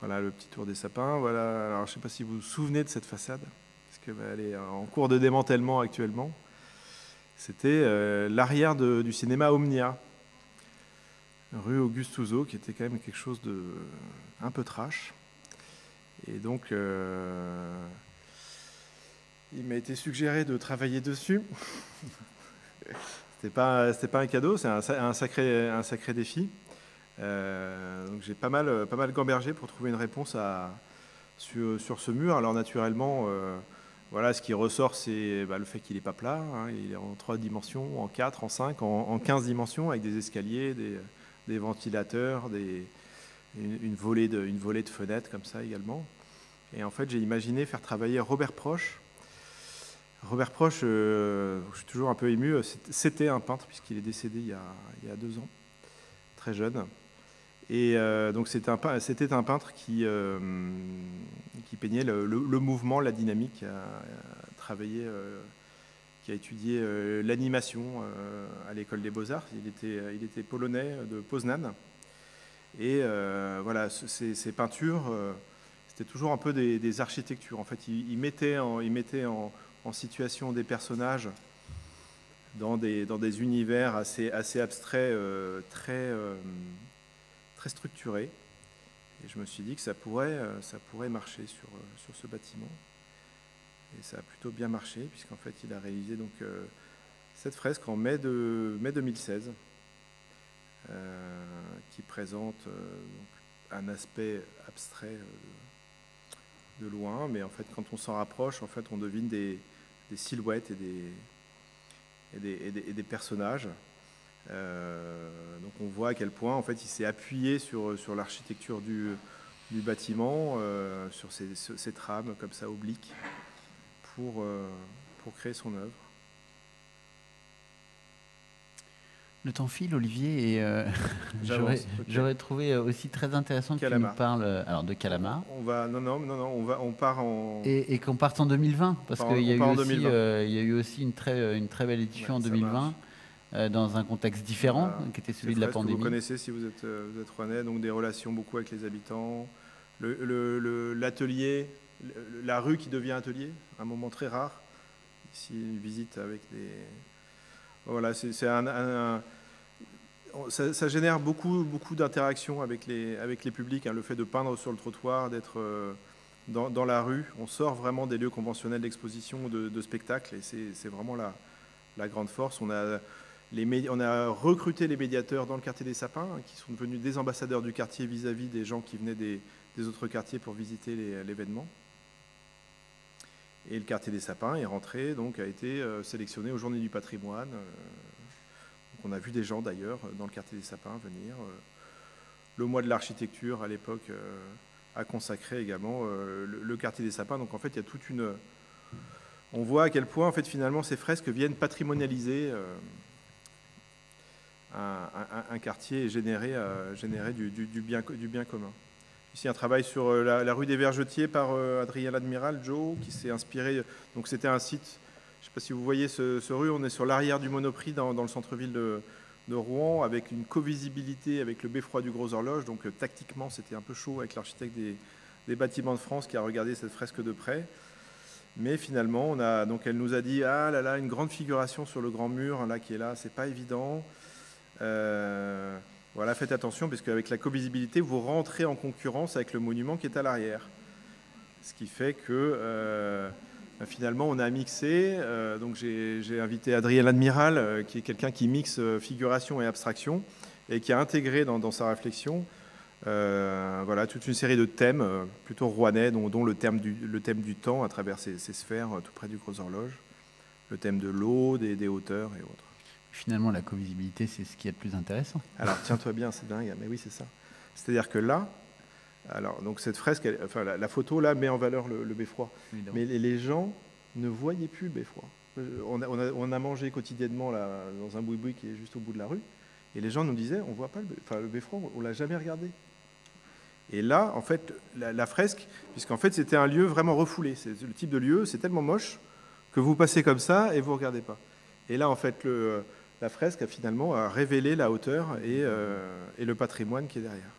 Voilà le petit tour des Sapins. Voilà. Alors, je ne sais pas si vous vous souvenez de cette façade, parce qu'elle est en cours de démantèlement actuellement. C'était l'arrière du cinéma Omnia, rue Auguste Ouzeau, qui était quand même quelque chose de un peu trash. Et donc, il m'a été suggéré de travailler dessus. C'était pas un cadeau, c'est un sacré défi. Donc j'ai pas mal gambergé pour trouver une réponse sur ce mur. Alors naturellement, voilà, ce qui ressort, c'est le fait qu'il n'est pas plat. Hein, il est en 3 dimensions, en 4, en 5, en 15 dimensions, avec des escaliers, des ventilateurs, une volée de fenêtres comme ça également. Et en fait, j'ai imaginé faire travailler Robert Proch. Robert Proch, je suis toujours un peu ému, c'était un peintre puisqu'il est décédé il y a 2 ans, très jeune. Et donc c'était un peintre qui peignait le mouvement, la dynamique, qui a travaillé, qui a étudié l'animation à l'école des Beaux-Arts. Il était polonais de Poznań. Et voilà, ces peintures, c'était toujours un peu des architectures. En fait, il mettait en situation des personnages dans des univers assez abstraits, très structurés. Et je me suis dit que ça pourrait marcher sur ce bâtiment. Et ça a plutôt bien marché, puisqu'en fait, il a réalisé donc, cette fresque en mai 2016, qui présente donc, un aspect abstrait de loin, mais en fait, quand on s'en rapproche, en fait, on devine des silhouettes et des personnages. Donc on voit à quel point en fait, il s'est appuyé sur l'architecture du bâtiment, sur ces trames comme ça obliques, pour créer son œuvre. Le temps file, Olivier, et j'aurais trouvé aussi très intéressant que tu nous parles alors de Calama. On part en... Et qu'on parte en 2020, parce qu'il y a eu aussi une très belle édition en 2020, dans un contexte différent, qui était celui de la pandémie. Vous connaissez si vous êtes Rouennais, donc des relations beaucoup avec les habitants, l'atelier, la rue qui devient atelier, un moment très rare. Ici, une visite avec des... Voilà, ça génère beaucoup d'interactions avec les publics, hein, le fait de peindre sur le trottoir, d'être dans la rue. On sort vraiment des lieux conventionnels d'exposition, de spectacle, et c'est vraiment la grande force. On a recruté les médiateurs dans le quartier des Sapins, hein, qui sont devenus des ambassadeurs du quartier vis-à-vis des gens qui venaient des autres quartiers pour visiter l'événement. Et le quartier des Sapins est rentré, donc a été sélectionné aux Journées du patrimoine. Donc on a vu des gens d'ailleurs dans le quartier des Sapins venir. Le mois de l'architecture à l'époque a consacré également le quartier des Sapins. Donc en fait il y a toute une... On voit à quel point en fait finalement ces fresques viennent patrimonialiser un quartier et générer du bien commun. Ici, un travail sur la rue des Vergetiers par Adrien Ladmiral, Joe, qui s'est inspiré. Donc, c'était un site, je ne sais pas si vous voyez ce rue, on est sur l'arrière du Monoprix dans le centre-ville de Rouen, avec une co-visibilité avec le beffroi du Gros Horloge. Donc, tactiquement, c'était un peu chaud avec l'architecte des Bâtiments de France qui a regardé cette fresque de près. Mais finalement, donc elle nous a dit, ah là là, une grande figuration sur le grand mur là, qui est là, c'est pas évident. Voilà, faites attention, parce qu'avec la co-visibilité, vous rentrez en concurrence avec le monument qui est à l'arrière. Ce qui fait que finalement, on a mixé. Donc j'ai invité Adrien Ladmiral, qui est quelqu'un qui mixe figuration et abstraction, et qui a intégré dans sa réflexion voilà, toute une série de thèmes plutôt rouennais, dont le thème du temps à travers ces sphères tout près du Gros Horloge, le thème de l'eau, des hauteurs et autres. Finalement, la co-visibilité, c'est ce qui est le plus intéressant. Alors, tiens-toi bien, c'est dingue, mais oui, c'est ça. C'est-à-dire que là, alors, donc cette fresque, enfin, la photo, là, met en valeur le beffroi. Évidemment. Mais les gens ne voyaient plus le beffroi. On a mangé quotidiennement là, dans un boui-boui qui est juste au bout de la rue, et les gens nous disaient, on ne voit pas le beffroi, on ne l'a jamais regardé. Et là, en fait, la fresque, puisqu'en fait, c'était un lieu vraiment refoulé. C'est le type de lieu, c'est tellement moche que vous passez comme ça et vous ne regardez pas. Et là, en fait, la fresque a finalement révélé la hauteur et le patrimoine qui est derrière.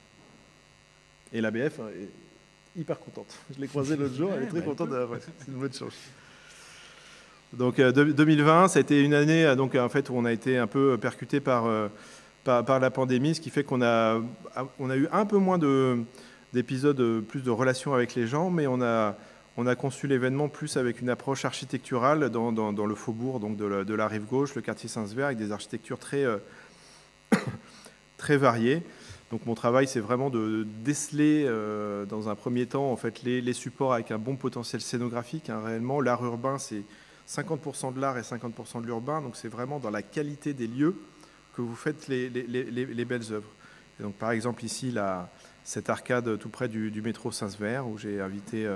Et l'ABF est hyper contente. Je l'ai croisée l'autre jour, elle est très contente de la fresque. C'est une bonne chose. Donc 2020, ça a été une année donc, en fait, où on a été un peu percuté par la pandémie, ce qui fait qu'on a eu un peu moins d'épisodes, plus de relations avec les gens, mais on on a conçu l'événement plus avec une approche architecturale dans le faubourg donc de la rive gauche, le quartier Saint-Sever, avec des architectures très variées. Donc mon travail, c'est vraiment de déceler dans un premier temps en fait, les supports avec un bon potentiel scénographique. Hein, réellement, l'art urbain, c'est 50% de l'art et 50% de l'urbain. Donc c'est vraiment dans la qualité des lieux que vous faites les belles œuvres. Et donc par exemple ici, cette arcade tout près du métro Saint-Sever, où j'ai invité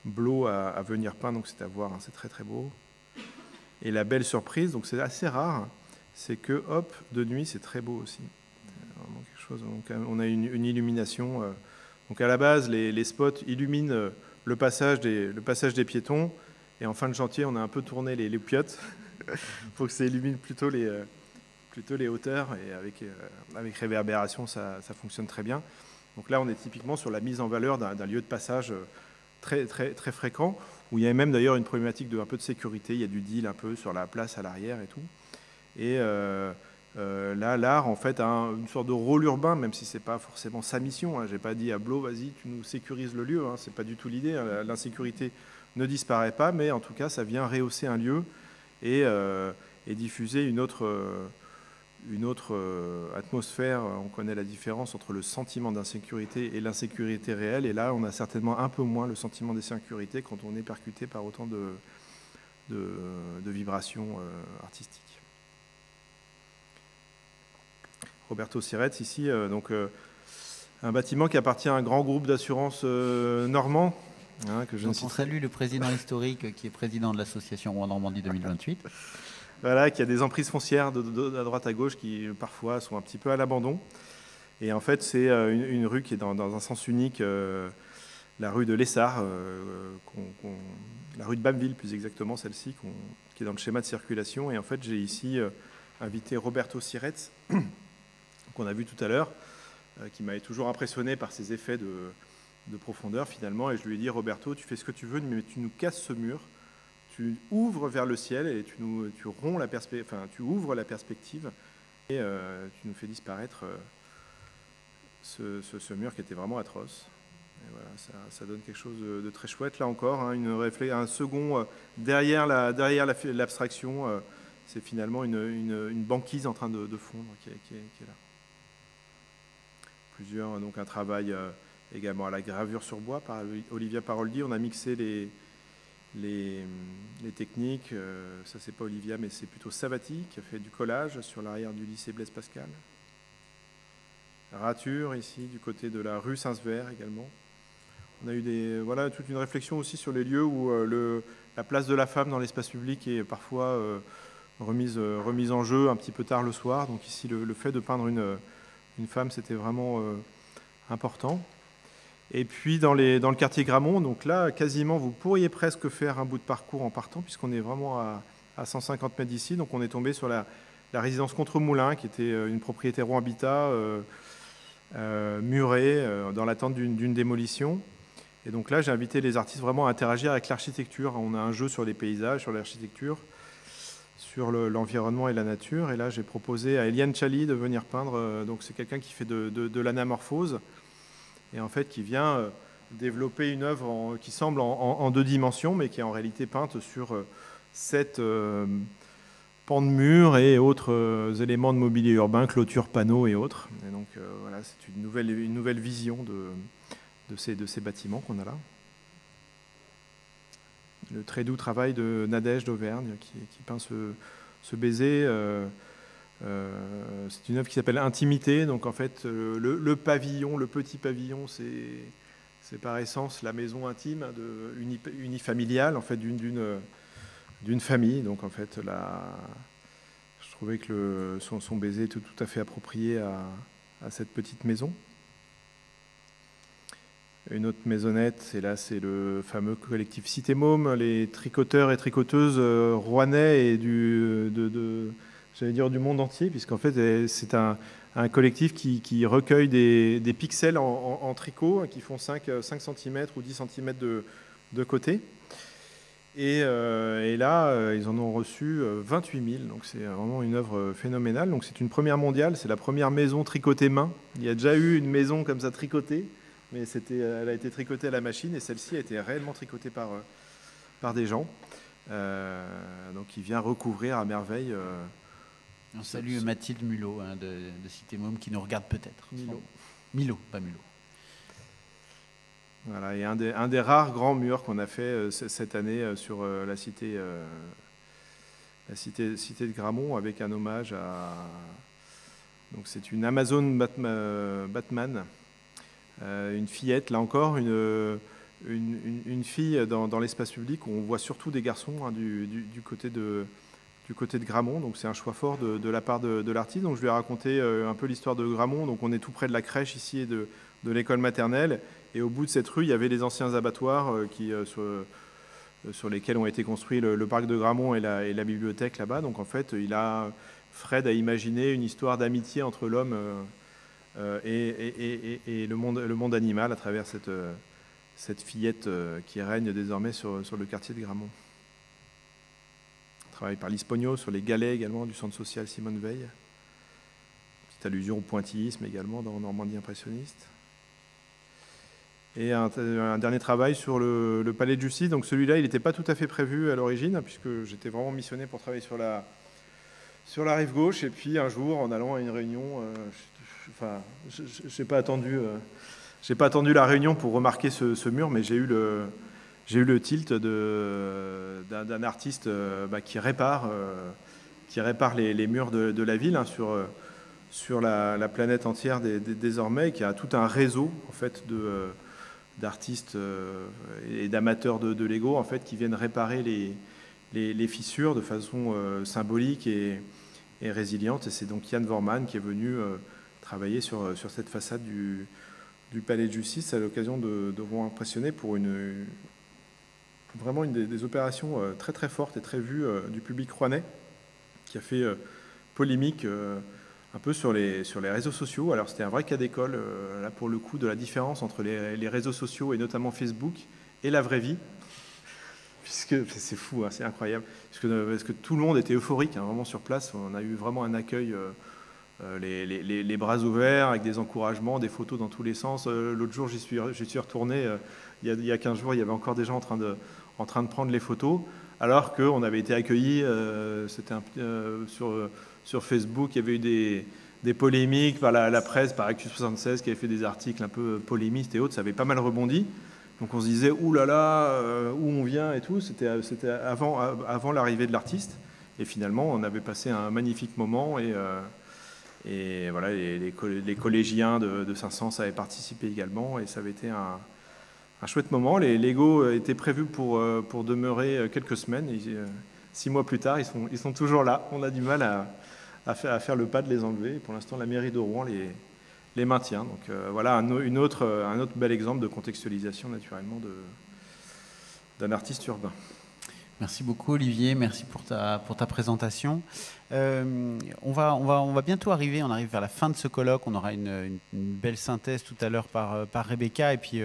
Blo à venir peindre, donc c'est à voir, hein, c'est très très beau. Et la belle surprise, donc c'est assez rare, c'est que hop, de nuit, c'est très beau aussi. Vraiment quelque chose, donc on a une illumination. Donc à la base, les spots illuminent le passage des piétons, et en fin de chantier, on a un peu tourné les piottes pour que ça illumine plutôt les hauteurs, et avec réverbération, ça fonctionne très bien. Donc là, on est typiquement sur la mise en valeur d'un lieu de passage très, très, très fréquent, où il y a même d'ailleurs une problématique un peu de sécurité. Il y a du deal un peu sur la place à l'arrière et tout. Et là, l'art, en fait, a une sorte de rôle urbain, même si ce n'est pas forcément sa mission. Hein. Je n'ai pas dit à Blo, vas-y, tu nous sécurises le lieu. Hein. Ce n'est pas du tout l'idée. Hein. L'insécurité ne disparaît pas, mais en tout cas, ça vient rehausser un lieu et diffuser une autre atmosphère. On connaît la différence entre le sentiment d'insécurité et l'insécurité réelle. Et là, on a certainement un peu moins le sentiment d'insécurité quand on est percuté par autant de vibrations artistiques. Roberto Siretz, ici, un bâtiment qui appartient à un grand groupe d'assurance normand. Hein, que je donc on salue le président historique qui est président de l'association Rouen-Normandie 2028. Voilà, qui a des emprises foncières à droite à gauche qui parfois sont un petit peu à l'abandon. Et en fait, c'est une rue qui est dans un sens unique, la rue de l'Essard, la rue de Bamville plus exactement, celle-ci, qui est dans le schéma de circulation. Et en fait, j'ai ici invité Roberto Siretz, qu'on a vu tout à l'heure, qui m'avait toujours impressionné par ses effets de profondeur finalement. Et je lui ai dit, Roberto, tu fais ce que tu veux, mais tu nous casses ce mur. Tu ouvres vers le ciel et tu ouvres la perspective et tu nous fais disparaître ce mur qui était vraiment atroce. Et voilà, ça donne quelque chose de très chouette. Là encore, hein, un second derrière l'abstraction, c'est finalement une banquise en train de fondre qui est là. Donc un travail également à la gravure sur bois par Olivia Paroldi. On a mixé les techniques, ça c'est pas Olivia, mais c'est plutôt Savati qui a fait du collage sur l'arrière du lycée Blaise Pascal. Rature ici, du côté de la rue Saint-Sever également. On a eu toute une réflexion aussi sur les lieux où la place de la femme dans l'espace public est parfois remise en jeu un petit peu tard le soir. Donc ici, le fait de peindre une femme, c'était vraiment important. Et puis dans le quartier Gramont, donc là, quasiment, vous pourriez presque faire un bout de parcours en partant, puisqu'on est vraiment à 150 mètres d'ici. Donc on est tombé sur la résidence Contre-Moulin, qui était une propriété Rouen Habitat murée, dans l'attente d'une démolition. Et donc là, j'ai invité les artistes vraiment à interagir avec l'architecture. On a un jeu sur les paysages, sur l'architecture, sur l'environnement et la nature. Et là, j'ai proposé à Eliane Chali de venir peindre. Donc c'est quelqu'un qui fait de l'anamorphose, et en fait qui vient développer une œuvre qui semble en deux dimensions, mais qui est en réalité peinte sur 7 pans de mur et autres éléments de mobilier urbain, clôtures, panneaux et autres. Et donc voilà, c'est une nouvelle vision de ces bâtiments qu'on a là. Le très doux travail de Nadège d'Auvergne qui peint ce baiser. C'est une œuvre qui s'appelle Intimité. Donc en fait, le pavillon, le petit pavillon, c'est par essence la maison intime unifamiliale en fait d'une famille. Donc en fait, je trouvais que son baiser était tout à fait approprié à cette petite maison. Une autre maisonnette, et là c'est le fameux collectif Cité Môme, les tricoteurs et tricoteuses rouennais et j'allais dire du monde entier, puisqu'en fait c'est un collectif qui recueille des pixels en tricot, qui font 5 cm ou 10 cm de côté. Et là, ils en ont reçu 28 000, donc c'est vraiment une œuvre phénoménale. Donc c'est une première mondiale, c'est la première maison tricotée main. Il y a déjà eu une maison comme ça tricotée. mais elle a été tricotée à la machine et celle-ci a été réellement tricotée par des gens. Donc il vient recouvrir à merveille. On salue Mathilde Mulot de Cité Môme qui nous regarde peut-être. Milo, pas Mulot. Voilà, et un des rares grands murs qu'on a fait cette année sur la cité de Gramont avec un hommage à... Donc c'est une Amazon Batman, une fillette, là encore, une fille dans l'espace public où on voit surtout des garçons du côté de Gramont. Donc c'est un choix fort de la part de l'artiste. Donc je lui ai raconté un peu l'histoire de Gramont. Donc on est tout près de la crèche ici et de l'école maternelle. Et au bout de cette rue, il y avait les anciens abattoirs sur lesquels ont été construits le parc de Gramont et la bibliothèque là-bas. Donc en fait, Fred a imaginé une histoire d'amitié entre l'homme et le monde animal à travers cette fillette qui règne désormais sur le quartier de Gramont. Travail par Lispogno sur les galets également du centre social Simone Veil. Petite allusion au pointillisme également dans Normandie impressionniste. Et un dernier travail sur le palais de justice. Donc celui-là, il n'était pas tout à fait prévu à l'origine, puisque j'étais vraiment missionné pour travailler sur la rive gauche. Et puis un jour, en allant à une réunion, j'ai pas attendu la réunion pour remarquer ce mur, mais j'ai eu le tilt d'un artiste qui répare les murs de la ville, hein, sur la planète entière désormais, qui a tout un réseau en fait d'artistes et d'amateurs de Lego en fait, qui viennent réparer les fissures de façon symbolique et résiliente. Et c'est donc Yann Vorman qui est venu travailler sur cette façade du palais de justice à l'occasion de vous impressionner pour vraiment une des opérations très très fortes et très vues du public rouennais, qui a fait polémique un peu sur les réseaux sociaux. Alors c'était un vrai cas d'école, là pour le coup, de la différence entre les réseaux sociaux et notamment Facebook et la vraie vie. Puisque c'est fou, hein, c'est incroyable. Parce que tout le monde était euphorique, hein, vraiment sur place. On a eu vraiment un accueil, les bras ouverts, avec des encouragements, des photos dans tous les sens. L'autre jour, j'y suis retourné. Il y a 15 jours, il y avait encore des gens en train de prendre les photos, alors qu'on avait été accueillis. Sur Facebook, il y avait eu des polémiques par la presse, par Actu 76, qui avait fait des articles un peu polémistes et autres. Ça avait pas mal rebondi. Donc on se disait, ouh là là, où on vient et tout. C'était avant l'arrivée de l'artiste. Et finalement, on avait passé un magnifique moment. Et voilà, les collégiens de Saint-Saëns avaient participé également. Et ça avait été un chouette moment. Les Lego étaient prévus pour demeurer quelques semaines. Et 6 mois plus tard, ils sont toujours là. On a du mal à faire le pas de les enlever. Et pour l'instant, la mairie de Rouen les maintient. Donc voilà un autre bel exemple de contextualisation naturellement d'un artiste urbain. Merci beaucoup Olivier, merci pour ta présentation. On va bientôt arriver, on arrive vers la fin de ce colloque, on aura une belle synthèse tout à l'heure par Rebecca, et puis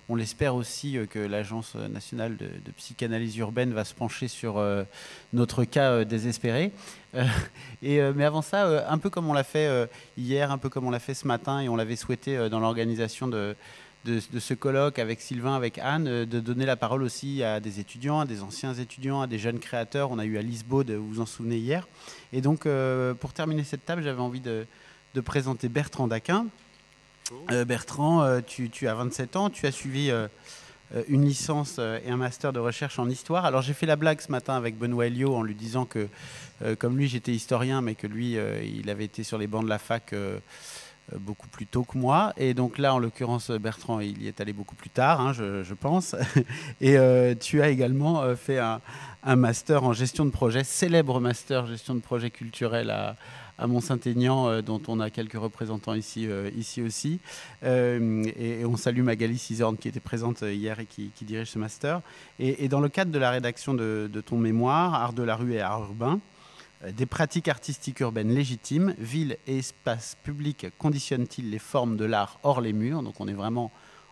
on l'espère aussi que l'Agence nationale de psychanalyse urbaine va se pencher sur notre cas désespéré. Mais avant ça, un peu comme on l'a fait hier, un peu comme on l'a fait ce matin, et on l'avait souhaité dans l'organisation de ce colloque avec Sylvain, avec Anne, de donner la parole aussi à des étudiants, à des anciens étudiants, à des jeunes créateurs. On a eu Alice Baud, vous vous en souvenez hier. Et donc, pour terminer cette table, j'avais envie de présenter Bertrand Daquin. Bertrand, tu as 27 ans, tu as suivi une licence et un master de recherche en histoire. Alors, j'ai fait la blague ce matin avec Benoît Elliot en lui disant que, comme lui, j'étais historien, mais que lui, il avait été sur les bancs de la fac beaucoup plus tôt que moi, et donc là en l'occurrence Bertrand il y est allé beaucoup plus tard, hein, je pense, et tu as également fait un master en gestion de projet, célèbre master gestion de projet culturel à Mont-Saint-Aignan, dont on a quelques représentants ici aussi, et on salue Magali Cisorne qui était présente hier et qui dirige ce master, et dans le cadre de la rédaction de ton mémoire Art de la rue et art urbain, des pratiques artistiques urbaines légitimes, villes et espaces publics conditionnent-ils les formes de l'art hors les murs? Donc on est vraiment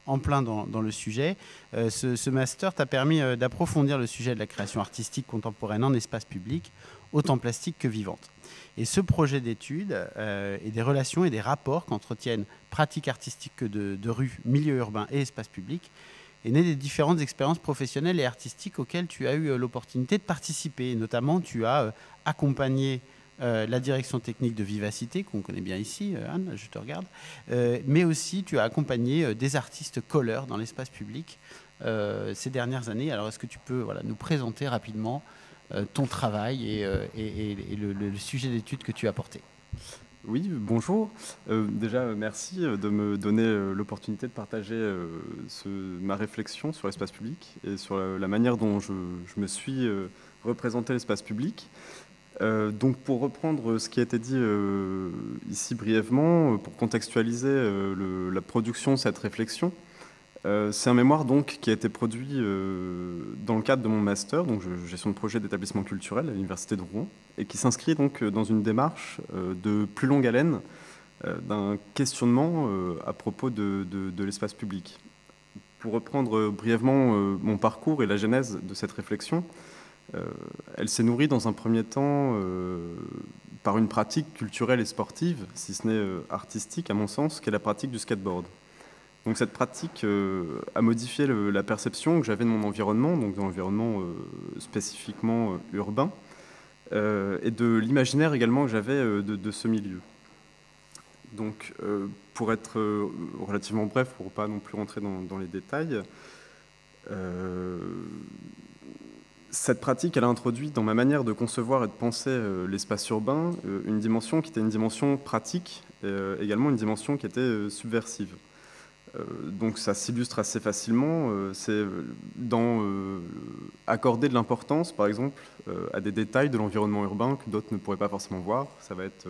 en plein dans le sujet. Ce master t'a permis d'approfondir le sujet de la création artistique contemporaine en espace public, autant plastique que vivante. Et ce projet d'étude et des relations et des rapports qu'entretiennent pratiques artistiques de rue, milieu urbain et espace public est né des différentes expériences professionnelles et artistiques auxquelles tu as eu l'opportunité de participer. Et notamment, tu as accompagné la direction technique de Vivacité, qu'on connaît bien ici, Anne, je te regarde, mais aussi tu as accompagné des artistes colleurs dans l'espace public ces dernières années. Alors, est-ce que tu peux nous présenter rapidement ton travail et le sujet d'étude que tu as porté? Oui, bonjour. Déjà, merci de me donner l'opportunité de partager ma réflexion sur l'espace public et sur la manière dont je me suis représenté l'espace public. Donc, pour reprendre ce qui a été dit ici brièvement, pour contextualiser la production de cette réflexion, c'est un mémoire donc, qui a été produit dans le cadre de mon master, donc gestion de projet d'établissement culturel à l'Université de Rouen, et qui s'inscrit donc dans une démarche de plus longue haleine d'un questionnement à propos de l'espace public. Pour reprendre brièvement mon parcours et la genèse de cette réflexion, elle s'est nourrie dans un premier temps par une pratique culturelle et sportive, si ce n'est artistique à mon sens, qui est la pratique du skateboard. Donc cette pratique a modifié la perception que j'avais de mon environnement, donc de l'environnement spécifiquement urbain, et de l'imaginaire également que j'avais de ce milieu. Donc pour être relativement bref, pour ne pas non plus rentrer dans les détails, cette pratique, elle a introduit dans ma manière de concevoir et de penser l'espace urbain une dimension qui était une dimension pratique, et également une dimension qui était subversive. Donc ça s'illustre assez facilement, c'est dans accorder de l'importance, par exemple, à des détails de l'environnement urbain que d'autres ne pourraient pas forcément voir. Ça va être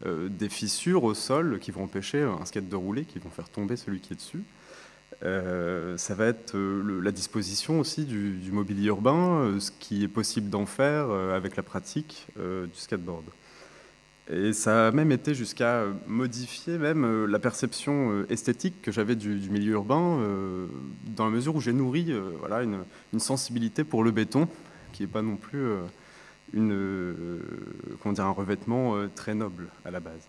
des fissures au sol qui vont empêcher un skate de rouler, qui vont faire tomber celui qui est dessus. Ça va être la disposition aussi du mobilier urbain, ce qui est possible d'en faire avec la pratique du skateboard. Et ça a même été jusqu'à modifier même la perception esthétique que j'avais du milieu urbain, dans la mesure où j'ai nourri une sensibilité pour le béton, qui n'est pas non plus un revêtement très noble à la base.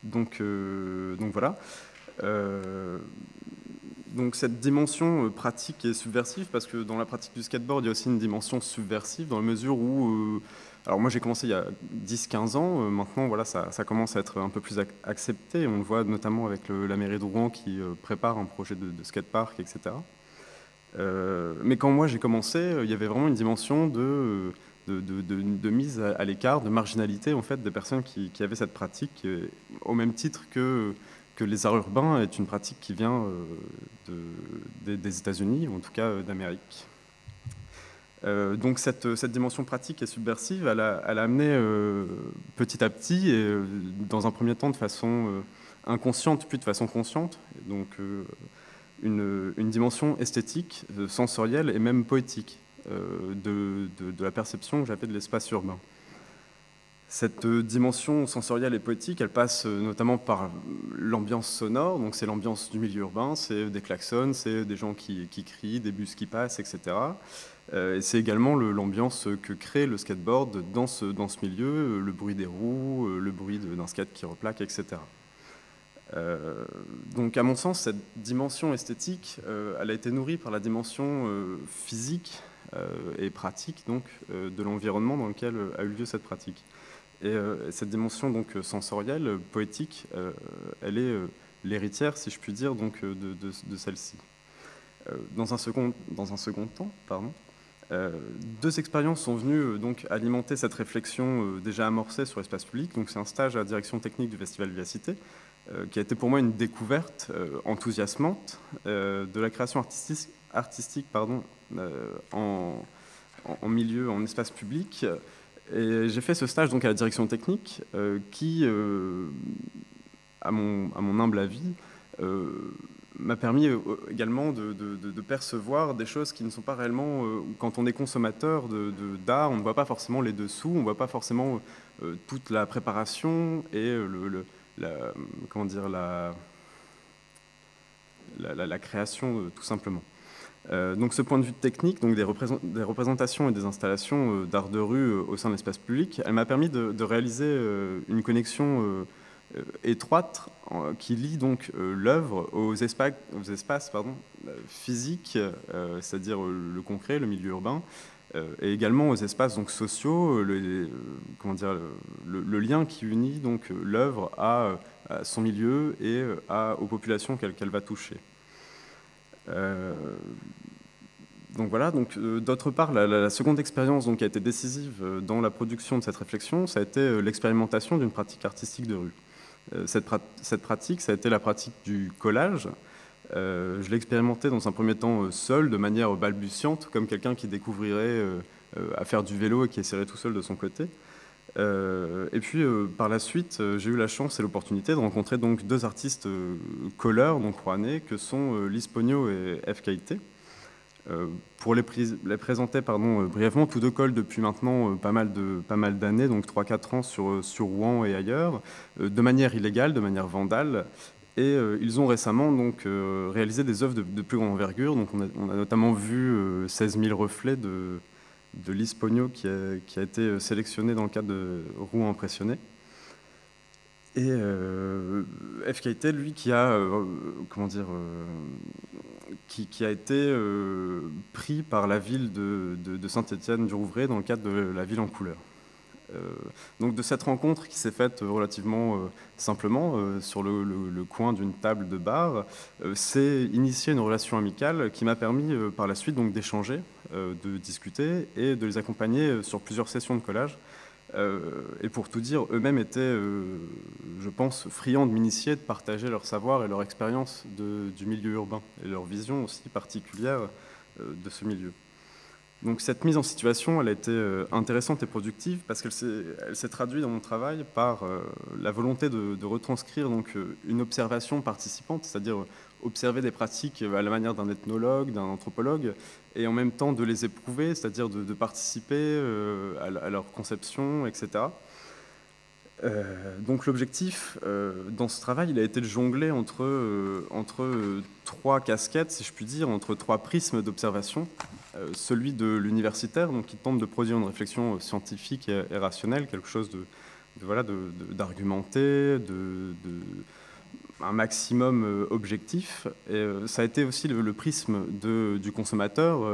Donc voilà. Donc cette dimension pratique et subversive, parce que dans la pratique du skateboard, il y a aussi une dimension subversive, dans la mesure où... alors moi j'ai commencé il y a 10-15 ans, maintenant voilà, ça commence à être un peu plus accepté, on le voit notamment avec la mairie de Rouen qui prépare un projet de skatepark, etc. Mais quand moi j'ai commencé, il y avait vraiment une dimension de mise à l'écart, de marginalité en fait, des personnes qui avaient cette pratique, au même titre que les arts urbains est une pratique qui vient des États-Unis, ou en tout cas d'Amérique. Donc cette dimension pratique et subversive, elle a amené petit à petit, et dans un premier temps de façon inconsciente, puis de façon consciente, donc une dimension esthétique, sensorielle et même poétique de la perception que j'avais de l'espace urbain. Cette dimension sensorielle et poétique, elle passe notamment par l'ambiance sonore, donc c'est l'ambiance du milieu urbain, c'est des klaxons, c'est des gens qui crient, des bus qui passent, etc. Et c'est également l'ambiance que crée le skateboard dans ce milieu, le bruit des roues, le bruit d'un skate qui replaque, etc. Donc à mon sens, cette dimension esthétique, elle a été nourrie par la dimension physique et pratique donc, de l'environnement dans lequel a eu lieu cette pratique. Et cette dimension donc sensorielle, poétique, elle est l'héritière, si je puis dire, donc, de celle-ci. Dans un second temps, deux expériences sont venues donc alimenter cette réflexion déjà amorcée sur l'espace public. Donc c'est un stage à la direction technique du Festival Vivacité, qui a été pour moi une découverte enthousiasmante de la création artistique en milieu, en espace public. Et j'ai fait ce stage donc à la direction technique qui, à mon humble avis, m'a permis également de percevoir des choses qui ne sont pas réellement... quand on est consommateur d'art, on ne voit pas forcément les dessous, on ne voit pas forcément toute la préparation et la création tout simplement. Donc ce point de vue technique, donc des représentations et des installations d'art de rue au sein de l'espace public, elle m'a permis de réaliser une connexion étroite qui lie donc l'œuvre aux espaces physiques, c'est-à-dire le concret, le milieu urbain, et également aux espaces donc sociaux, le lien qui unit donc l'œuvre à son milieu et aux populations qu'elle va toucher. Donc voilà, d'autre part, la seconde expérience qui a été décisive dans la production de cette réflexion, ça a été l'expérimentation d'une pratique artistique de rue. Cette pratique, ça a été la pratique du collage. Je l'ai expérimenté dans un premier temps seul, de manière balbutiante, comme quelqu'un qui découvrirait à faire du vélo et qui essaierait tout seul de son côté. Et puis par la suite, j'ai eu la chance et l'opportunité de rencontrer donc deux artistes colleurs rouennais que sont Lise Pognot et F. Kaité. Pour les présenter brièvement, tous deux collent depuis maintenant pas mal d'années, donc 3-4 ans sur Rouen et ailleurs, de manière illégale, de manière vandale. Et ils ont récemment réalisé des œuvres de plus grande envergure. Donc on a notamment vu 16 000 reflets de Lise Pognot qui a été sélectionné dans le cadre de Rouen Impressionné. Et F. Kaité, lui, qui a été pris par la ville de Saint-Étienne-du-Rouvray dans le cadre de la ville en couleur. Donc de cette rencontre qui s'est faite relativement simplement sur le coin d'une table de bar, s'est initiée une relation amicale qui m'a permis par la suite d'échanger, de discuter et de les accompagner sur plusieurs sessions de collage. Et pour tout dire, eux-mêmes étaient, je pense, friands de m'initier, de partager leur savoir et leur expérience du milieu urbain et leur vision aussi particulière de ce milieu. Donc cette mise en situation, elle a été intéressante et productive parce qu'elle s'est traduite dans mon travail par la volonté de retranscrire une observation participante, c'est-à-dire observer des pratiques à la manière d'un ethnologue, d'un anthropologue, et en même temps de les éprouver, c'est-à-dire de participer à leur conception, etc. Donc l'objectif dans ce travail, il a été de jongler entre trois casquettes, si je puis dire, entre trois prismes d'observation. Celui de l'universitaire, qui tente de produire une réflexion scientifique et rationnelle, quelque chose d'argumenté, un maximum objectif. Et ça a été aussi le prisme du consommateur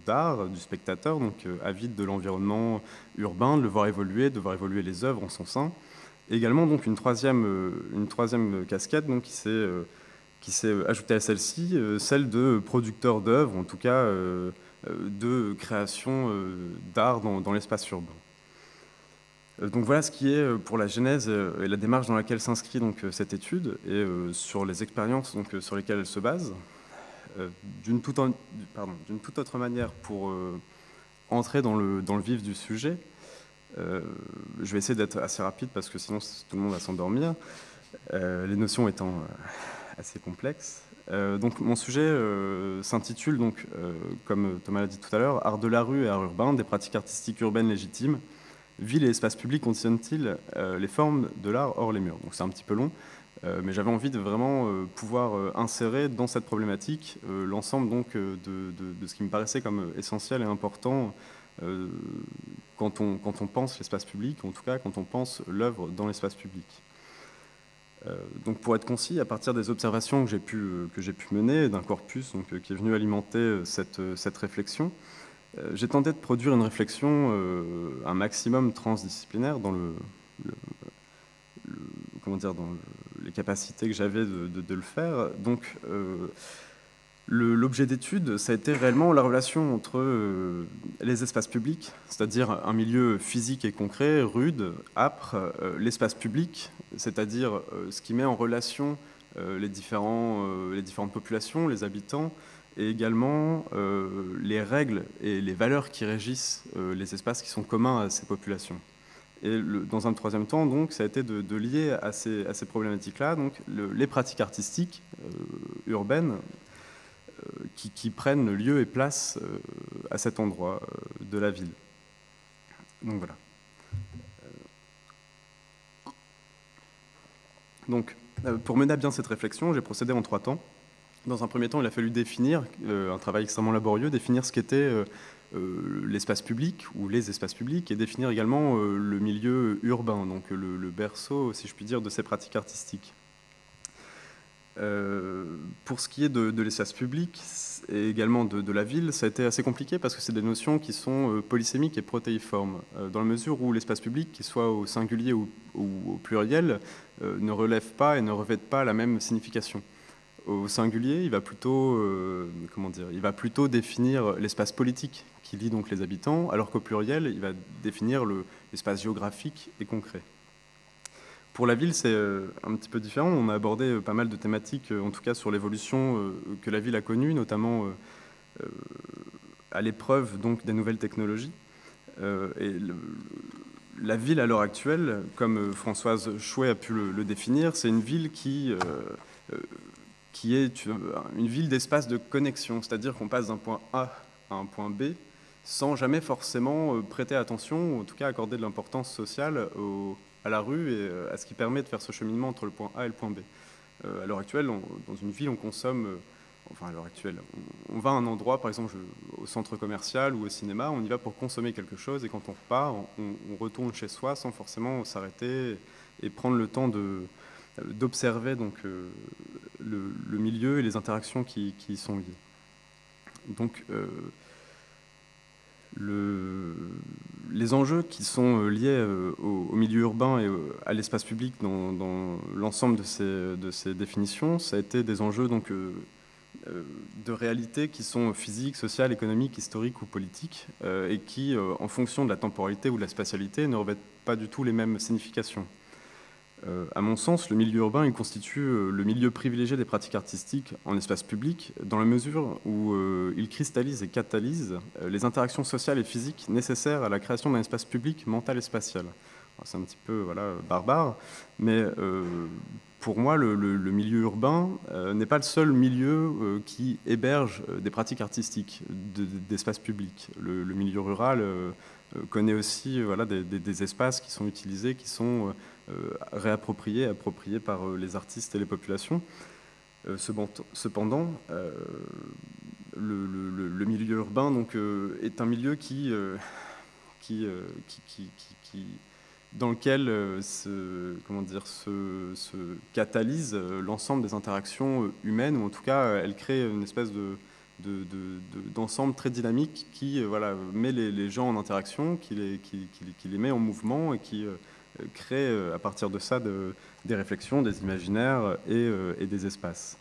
d'art, du spectateur, avide de l'environnement urbain, de le voir évoluer, de voir évoluer les œuvres en son sein. Et également une troisième casquette qui s'est ajoutée à celle-ci, celle de producteur d'œuvres, en tout cas de création d'art dans l'espace urbain. Donc voilà ce qui est pour la genèse et la démarche dans laquelle s'inscrit cette étude et sur les expériences sur lesquelles elle se base. D'une toute autre manière, pour entrer dans le vif du sujet, je vais essayer d'être assez rapide parce que sinon tout le monde va s'endormir, les notions étant assez complexes. Donc mon sujet s'intitule, comme Thomas l'a dit tout à l'heure, « Art de la rue et art urbain, des pratiques artistiques urbaines légitimes. Ville et espace public conditionnent-ils les formes de l'art hors les murs ?» Donc c'est un petit peu long, mais j'avais envie de vraiment pouvoir insérer dans cette problématique l'ensemble de ce qui me paraissait comme essentiel et important quand on pense l'espace public, en tout cas quand on pense l'œuvre dans l'espace public. Donc pour être concis, à partir des observations que j'ai pu mener, d'un corpus qui est venu alimenter cette réflexion, j'ai tenté de produire une réflexion un maximum transdisciplinaire dans dans les capacités que j'avais de le faire. Donc l'objet d'étude, ça a été réellement la relation entre les espaces publics, c'est-à-dire un milieu physique et concret, rude, âpre, l'espace public, c'est-à-dire ce qui met en relation les différentes populations, les habitants, et également les règles et les valeurs qui régissent les espaces qui sont communs à ces populations. Et dans un troisième temps, ça a été de lier à ces problématiques-là les pratiques artistiques urbaines qui prennent lieu et place à cet endroit de la ville. Donc voilà. Pour mener à bien cette réflexion, j'ai procédé en 3 temps. Dans un premier temps, il a fallu définir, un travail extrêmement laborieux, définir ce qu'était l'espace public ou les espaces publics et définir également le milieu urbain, donc le berceau, si je puis dire, de ces pratiques artistiques. Pour ce qui est de l'espace public et également de la ville, ça a été assez compliqué parce que c'est des notions qui sont polysémiques et protéiformes, dans la mesure où l'espace public, qu'il soit au singulier ou au pluriel, ne relève pas et ne revêt pas la même signification. Au singulier, il va plutôt, il va plutôt définir l'espace politique qui lie donc les habitants, alors qu'au pluriel, il va définir l'espace géographique et concret. Pour la ville, c'est un petit peu différent. On a abordé pas mal de thématiques, en tout cas sur l'évolution que la ville a connue, notamment à l'épreuve donc des nouvelles technologies. La ville à l'heure actuelle, comme Françoise Chouet a pu le définir, c'est une ville qui est une ville d'espace de connexion, c'est-à-dire qu'on passe d'un point A à un point B sans jamais forcément prêter attention, ou en tout cas accorder de l'importance sociale à la rue et à ce qui permet de faire ce cheminement entre le point A et le point B. À l'heure actuelle, dans une ville, on consomme, à l'heure actuelle, on va à un endroit, par exemple au centre commercial ou au cinéma, on y va pour consommer quelque chose et quand on repart, on retourne chez soi sans forcément s'arrêter et prendre le temps d'observer donc le milieu et les interactions qui y sont liées. Donc, les enjeux qui sont liés au milieu urbain et à l'espace public dans l'ensemble de ces définitions, ça a été des enjeux donc, de réalité qui sont physiques, sociales, économiques, historiques ou politiques, et qui, en fonction de la temporalité ou de la spatialité, ne revêtent pas du tout les mêmes significations. À mon sens, le milieu urbain il constitue le milieu privilégié des pratiques artistiques en espace public, dans la mesure où il cristallise et catalyse les interactions sociales et physiques nécessaires à la création d'un espace public mental et spatial. C'est un petit peu barbare, mais pour moi, le milieu urbain n'est pas le seul milieu qui héberge des pratiques artistiques d'espace public. Le milieu rural connaît aussi des espaces qui sont utilisés, qui sont réappropriés, appropriés par les artistes et les populations. Cependant, le milieu urbain donc, est un milieu dans lequel se catalyse l'ensemble des interactions humaines, ou en tout cas, elle crée une espèce d'ensemble très dynamique qui met les gens en interaction, qui les met en mouvement et qui crée à partir de ça des réflexions, des imaginaires et des espaces.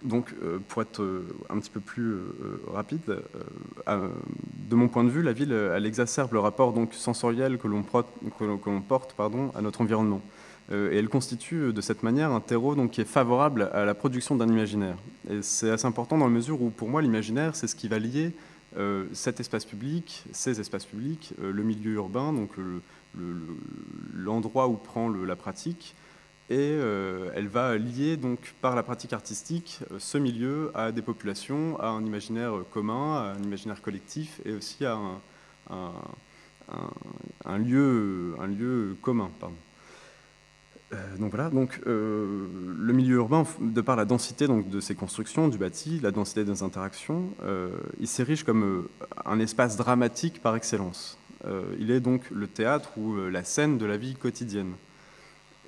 Donc, pour être un petit peu plus rapide, de mon point de vue, la ville, elle exacerbe le rapport donc, sensoriel que l'on porte à notre environnement. Et elle constitue de cette manière un terreau donc, qui est favorable à la production d'un imaginaire. Et c'est assez important dans la mesure où, pour moi, l'imaginaire, c'est ce qui va lier cet espace public, ces espaces publics, le milieu urbain, donc l'endroit où prend la pratique, et elle va lier donc, par la pratique artistique ce milieu à des populations, à un imaginaire commun, à un imaginaire collectif, et aussi à un lieu commun. Pardon. Donc voilà, le milieu urbain, de par la densité donc, de ses constructions, du bâti, la densité des interactions, il s'érige comme un espace dramatique par excellence. Il est donc le théâtre ou la scène de la vie quotidienne.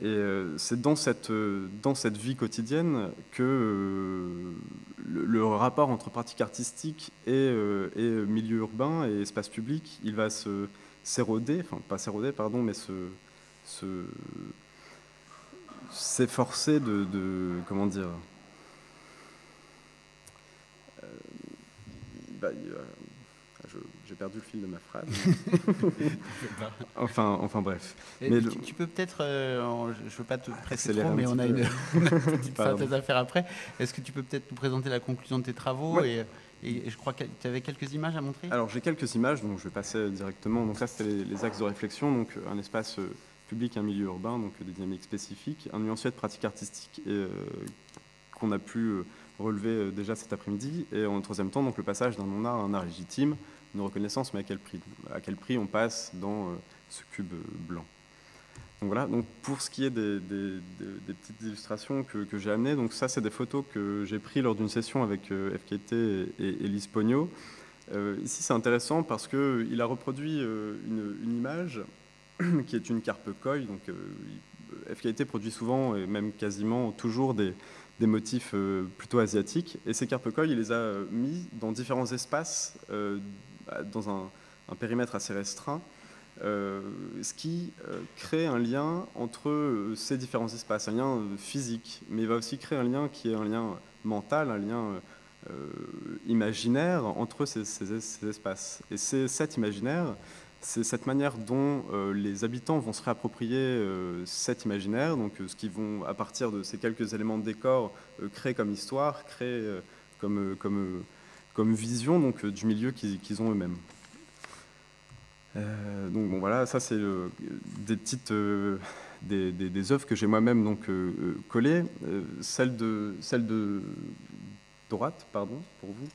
Et c'est dans cette vie quotidienne que le rapport entre pratique artistique et milieu urbain et espace public, il va s'éroder, enfin pas s'éroder, pardon, mais s'efforcer comment dire, j'ai perdu le fil de ma phrase. enfin bref. Mais tu peux peut-être, je ne veux pas te presser trop, mais on a une petite synthèse à faire après. Est-ce que tu peux peut-être nous présenter la conclusion de tes travaux? Ouais. Et je crois que tu avais quelques images à montrer. Alors j'ai quelques images, donc je vais passer directement. Donc là, c'était les axes de réflexion, donc un espace public, un milieu urbain, donc des dynamiques spécifiques, un nuancier de pratique artistique qu'on a pu relever déjà cet après-midi, et en troisième temps, donc le passage d'un non-art à un art légitime, une reconnaissance, mais à quel prix? À quel prix on passe dans ce cube blanc? Donc voilà, donc pour ce qui est des petites illustrations que j'ai amenées, donc ça c'est des photos que j'ai prises lors d'une session avec FKT et Elise Pogno. Ici c'est intéressant parce qu'il a reproduit une image qui est une carpe koi. Donc FKT produit souvent et même quasiment toujours des motifs plutôt asiatiques. Et ces carpe koi, il les a mis dans différents espaces, dans un périmètre assez restreint, ce qui crée un lien entre ces différents espaces, un lien physique, mais il va aussi créer un lien qui est un lien mental, un lien imaginaire entre ces espaces. Et c'est cet imaginaire, c'est cette manière dont les habitants vont se réapproprier cet imaginaire, donc ce qu'ils vont, à partir de ces quelques éléments de décor, créer comme histoire, créer comme vision donc, du milieu qu'ils ont eux-mêmes. Donc bon, voilà, ça c'est des petites des œuvres que j'ai moi-même donc collées. Celle de droite, pardon, pour vous.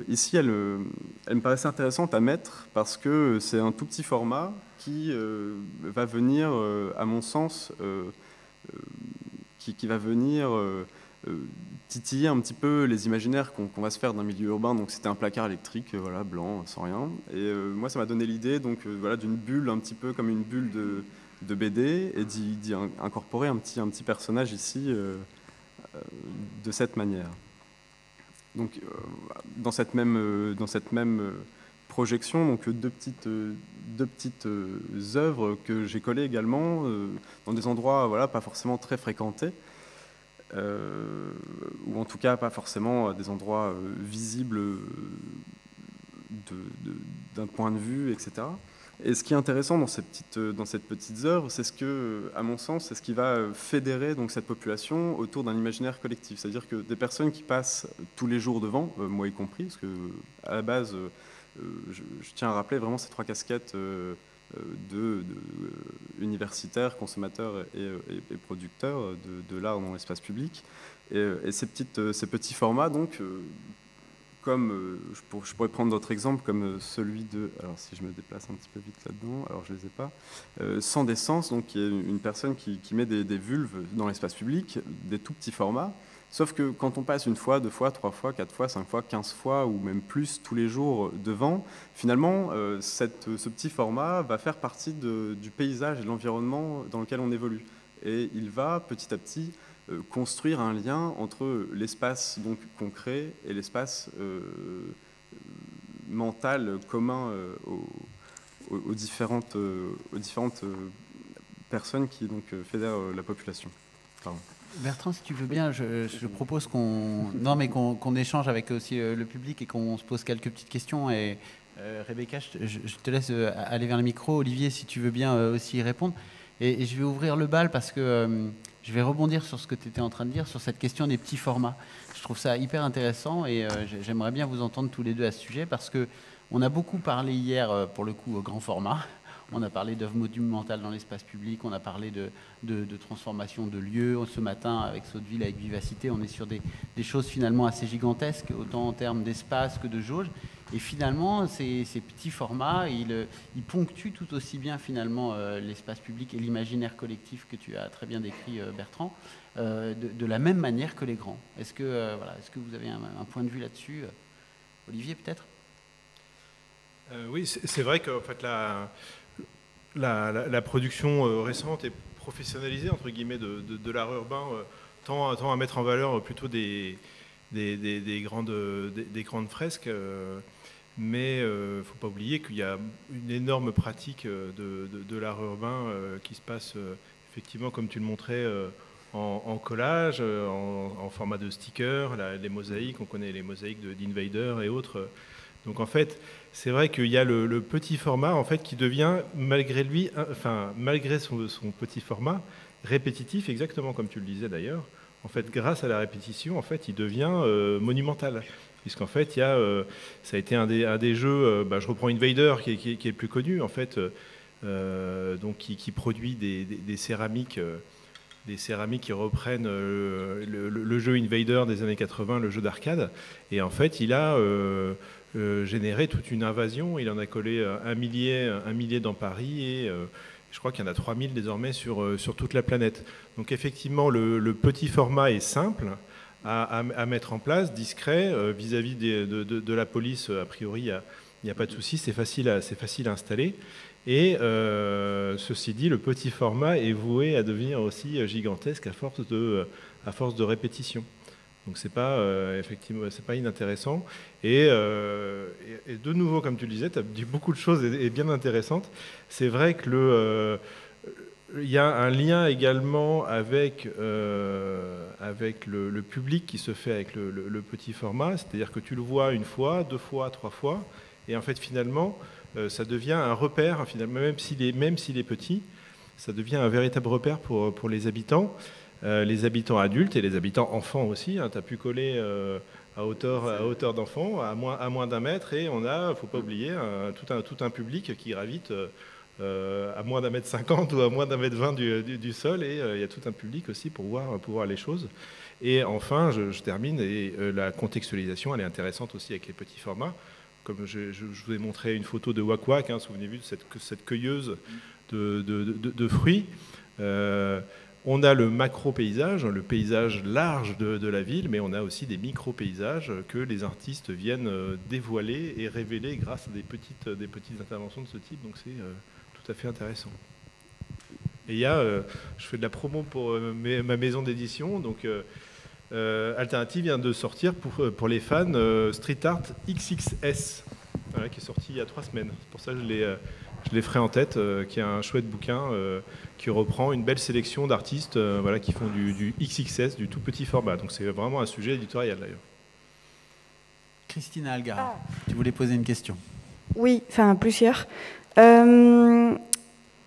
Ici, elle me paraissait intéressante à mettre parce que c'est un tout petit format qui va venir, à mon sens, qui va venir titiller un petit peu les imaginaires qu'on va se faire d'un milieu urbain. Donc c'était un placard électrique, voilà, blanc, sans rien. Et moi, ça m'a donné l'idée donc voilà, d'une bulle, un petit peu comme une bulle de BD, et d'y incorporer un petit personnage ici de cette manière. Donc dans cette même projection, donc deux petites œuvres que j'ai collées également dans des endroits voilà, pas forcément très fréquentés. Ou en tout cas pas forcément des endroits visibles d'un point de vue, etc. Et ce qui est intéressant dans ces petites œuvres, c'est ce que, à mon sens, c'est ce qui va fédérer donc cette population autour d'un imaginaire collectif. C'est-à-dire que des personnes qui passent tous les jours devant, moi y compris, parce que à la base, je tiens à rappeler vraiment ces trois casquettes universitaires, consommateurs et producteurs de l'art dans l'espace public. Et ces petits formats, donc, comme je pourrais prendre d'autres exemples, comme celui de, alors si je me déplace un petit peu vite là-dedans, alors je ne les ai pas, Sans Décence, donc, qui est une personne qui met des vulves dans l'espace public, des tout petits formats. Sauf que quand on passe une fois, 2 fois, 3 fois, 4 fois, 5 fois, 15 fois, ou même plus tous les jours devant, finalement, ce petit format va faire partie du paysage et de l'environnement dans lequel on évolue. Et il va petit à petit construire un lien entre l'espace qu'on crée et l'espace mental commun aux différentes personnes qui donc, fédèrent la population. Pardon. Bertrand, si tu veux bien, je propose qu'on échange avec aussi le public et qu'on se pose quelques petites questions. Et Rebecca, je te laisse aller vers le micro. Olivier, si tu veux bien aussi y répondre. Et je vais ouvrir le bal parce que je vais rebondir sur ce que tu étais en train de dire, sur cette question des petits formats. Je trouve ça hyper intéressant et j'aimerais bien vous entendre tous les deux à ce sujet parce qu'on a beaucoup parlé hier, pour le coup, au grand format. On a parlé d'œuvres monumentales dans l'espace public, on a parlé de transformation de lieux. Ce matin, avec Sauteville, avec Vivacité, on est sur des choses finalement assez gigantesques, autant en termes d'espace que de jauge. Et finalement, ces petits formats, ils ponctuent tout aussi bien finalement l'espace public et l'imaginaire collectif que tu as très bien décrit, Bertrand, de la même manière que les grands. Est-ce que vous avez un point de vue là-dessus, Olivier, peut-être ? Oui, c'est vrai qu'en fait, la production récente et professionnalisée entre guillemets de l'art urbain tend à mettre en valeur plutôt des grandes fresques, mais il ne faut pas oublier qu'il y a une énorme pratique de l'art urbain qui se passe effectivement, comme tu le montrais, en collage, en format de sticker, les mosaïques, on connaît les mosaïques d'Invader et autres. Donc en fait, c'est vrai qu'il y a le petit format en fait qui devient malgré son petit format répétitif, exactement comme tu le disais d'ailleurs. En fait, grâce à la répétition, en fait, il devient monumental, puisqu'en fait, ça a été un des jeux. Je reprends Invader qui est le plus connu en fait, donc qui produit des céramiques. Des céramiques qui reprennent le jeu Invader des années 80, le jeu d'arcade. Et en fait, il a généré toute une invasion. Il en a collé un millier dans Paris Je crois qu'il y en a 3000 désormais sur toute la planète. Donc effectivement, le petit format est simple à mettre en place, discret, vis-à-vis de la police. A priori, il n'y a pas de souci, c'est facile à installer. Et ceci dit, le petit format est voué à devenir aussi gigantesque à force de répétition. Donc c'est pas effectivement, c'est pas inintéressant. Et de nouveau, comme tu le disais, tu as dit beaucoup de choses et bien intéressantes. C'est vrai que il y a un lien également avec le public qui se fait avec le petit format, c'est-à-dire que tu le vois une fois, 2 fois, 3 fois, et en fait finalement ça devient un repère, finalement, même s'il est petit, ça devient un véritable repère pour les habitants adultes et les habitants enfants aussi. Hein, tu as pu coller à hauteur d'enfant, à moins d'1 mètre, et on a, faut pas oublier, tout un public qui gravite à moins d'1 mètre 50 ou à moins d'1 mètre 20 du sol, et il y a tout un public aussi pour voir les choses. Et enfin, je termine, et la contextualisation, elle est intéressante aussi avec les petits formats. Comme je vous ai montré une photo de Wak Wak, hein, souvenez-vous de cette cueilleuse de fruits. On a le macro-paysage, le paysage large de la ville, mais on a aussi des micro-paysages que les artistes viennent dévoiler et révéler grâce à des petites interventions de ce type. Donc c'est tout à fait intéressant. Et il y a, je fais de la promo pour ma maison d'édition, donc Alternative vient de sortir pour les fans Street Art XXS, voilà, qui est sorti il y a 3 semaines. C'est pour ça que je l'ai frais en tête, qui est un chouette bouquin qui reprend une belle sélection d'artistes voilà, qui font du XXS, du tout petit format. Donc c'est vraiment un sujet éditorial d'ailleurs. Christina Algara, tu voulais poser une question? Oui, enfin plusieurs.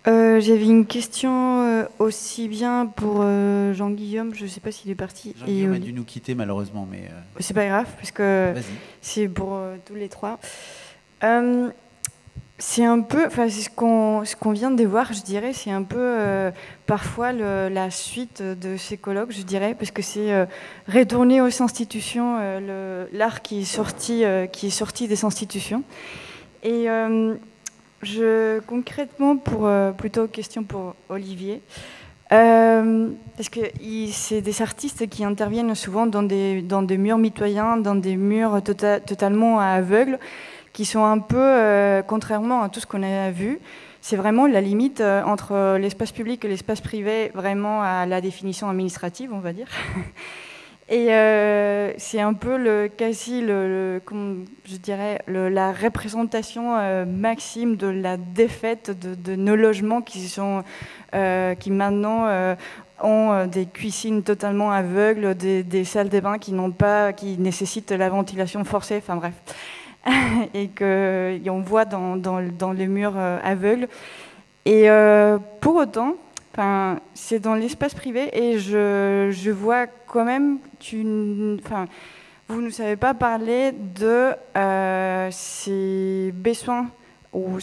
J'avais une question aussi bien pour Jean-Guillaume, je ne sais pas s'il est parti. Jean-Guillaume a dû nous quitter malheureusement, mais... C'est pas grave, parce que c'est pour tous les 3. C'est un peu, enfin c'est ce qu'on vient de voir, je dirais, c'est un peu parfois la suite de ces colloques, je dirais, parce que c'est retourner aux institutions, l'art qui est sorti des institutions. Et concrètement, plutôt question pour Olivier, parce que c'est des artistes qui interviennent souvent dans des murs mitoyens, dans des murs totalement aveugles, qui sont un peu, contrairement à tout ce qu'on a vu, c'est vraiment la limite entre l'espace public et l'espace privé, vraiment à la définition administrative, on va dire. Et c'est un peu je dirais, la représentation maxime de la défaite de nos logements qui maintenant ont des cuisines totalement aveugles, des salles de bain qui nécessitent la ventilation forcée, enfin bref. Et qu'on voit dans les murs aveugles. Et pour autant, c'est dans l'espace privé et je vois quand même vous ne savez pas parler de ces besoins ou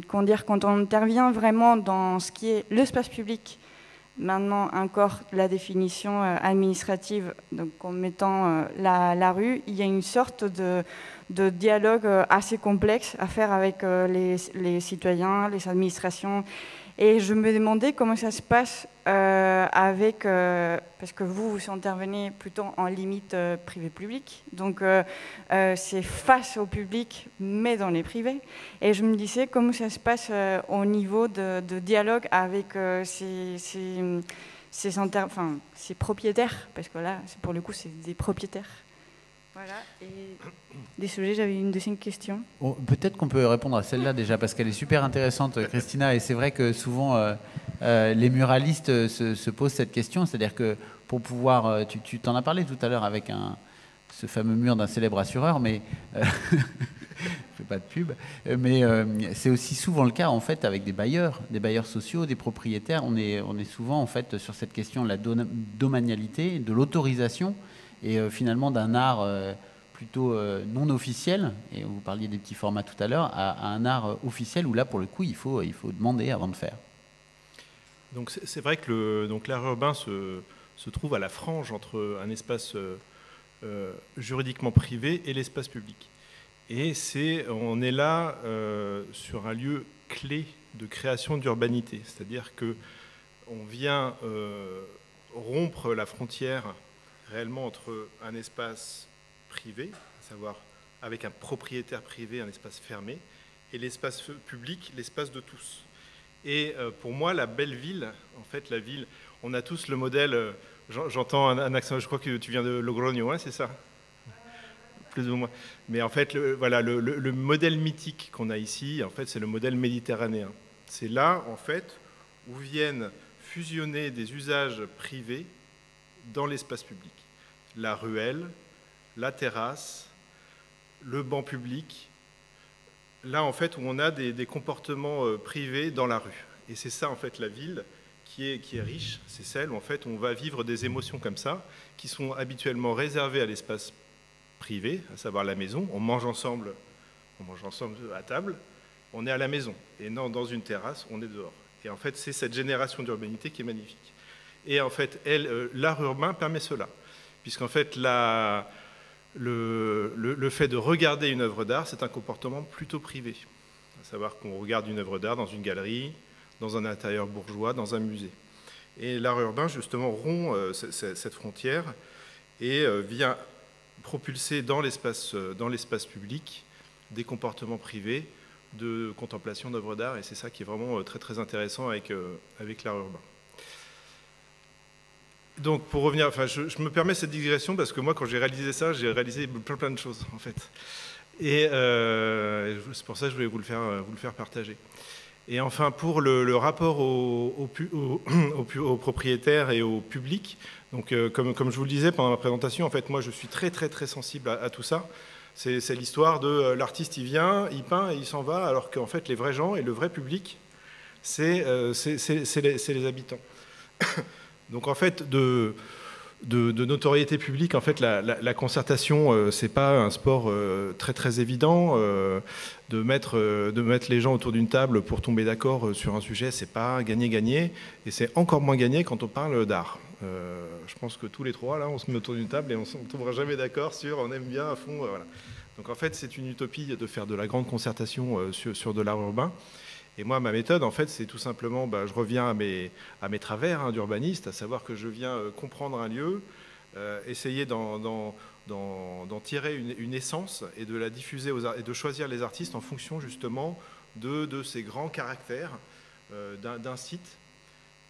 quand on intervient vraiment dans ce qui est l'espace public. Maintenant, encore la définition administrative, donc en mettant la rue, il y a une sorte de dialogue assez complexe à faire avec les citoyens, les administrations. Et je me demandais comment ça se passe parce que vous intervenez plutôt en limite privé-public, donc c'est face au public, mais dans les privés. Et je me disais comment ça se passe au niveau de dialogue avec ces propriétaires, parce que là, pour le coup, c'est des propriétaires. Voilà, et désolé, j'avais une deuxième question. Peut-être qu'on peut répondre à celle-là déjà, parce qu'elle est super intéressante, Christina, et c'est vrai que souvent les muralistes se posent cette question, c'est-à-dire que pour pouvoir, tu t'en as parlé tout à l'heure avec ce fameux mur d'un célèbre assureur, mais je fais pas de pub, mais c'est aussi souvent le cas en fait avec des bailleurs sociaux, des propriétaires. On est souvent en fait sur cette question de la domanialité, de l'autorisation, et finalement d'un art plutôt non officiel, et vous parliez des petits formats tout à l'heure, à un art officiel où là pour le coup il faut demander avant de faire. Donc c'est vrai que l'art urbain se trouve à la frange entre un espace juridiquement privé et l'espace public. Et on est là sur un lieu clé de création d'urbanité. C'est-à-dire qu'on vient rompre la frontière réellement entre un espace privé, à savoir avec un propriétaire privé, un espace fermé, et l'espace public, l'espace de tous. Et pour moi, la belle ville, en fait, la ville, on a tous le modèle, j'entends un accent, je crois que tu viens de Logroño, hein, c'est ça? Plus ou moins. Mais en fait, voilà, le modèle mythique qu'on a ici, en fait, c'est le modèle méditerranéen. C'est là, en fait, où viennent fusionner des usages privés dans l'espace public. La ruelle, la terrasse, le banc public, là, en fait, où on a des comportements privés dans la rue. Et c'est ça, en fait, la ville qui est riche, c'est celle où, en fait, on va vivre des émotions comme ça, qui sont habituellement réservées à l'espace privé, à savoir la maison. On mange ensemble à table, on est à la maison. Et non, dans une terrasse, on est dehors. Et en fait, c'est cette génération d'urbanité qui est magnifique. Et en fait, l'art urbain permet cela. Puisqu'en fait, le fait de regarder une œuvre d'art, c'est un comportement plutôt privé. À savoir qu'on regarde une œuvre d'art dans une galerie, dans un intérieur bourgeois, dans un musée. Et l'art urbain, justement, rompt cette frontière et vient propulser dans l'espace public des comportements privés de contemplation d'œuvres d'art. Et c'est ça qui est vraiment très, très intéressant avec l'art urbain. Donc, pour revenir, enfin, je me permets cette digression parce que moi, quand j'ai réalisé ça, j'ai réalisé plein de choses, en fait. Et c'est pour ça que je voulais vous le faire partager. Et enfin, pour le rapport aux propriétaires et au public, donc, comme je vous le disais pendant ma présentation, en fait, moi, je suis très, très, très sensible à tout ça. C'est l'histoire de l'artiste, il vient, il peint et il s'en va, alors qu'en fait, les vrais gens et le vrai public, c'est les habitants. Donc en fait, de notoriété publique, en fait, la concertation, c'est pas un sport très très évident. De mettre les gens autour d'une table pour tomber d'accord sur un sujet, c'est pas gagner-gagner, et c'est encore moins gagner quand on parle d'art. Je pense que tous les trois, là, on se met autour d'une table et on ne tombera jamais d'accord sur on aime bien à fond. Voilà. Donc en fait, c'est une utopie de faire de la grande concertation sur de l'art urbain. Et moi, ma méthode, en fait, c'est tout simplement, je reviens à mes travers d'urbaniste, à savoir que je viens comprendre un lieu, essayer d'en tirer une essence et de la diffuser et de choisir les artistes en fonction justement de ces grands caractères d'un site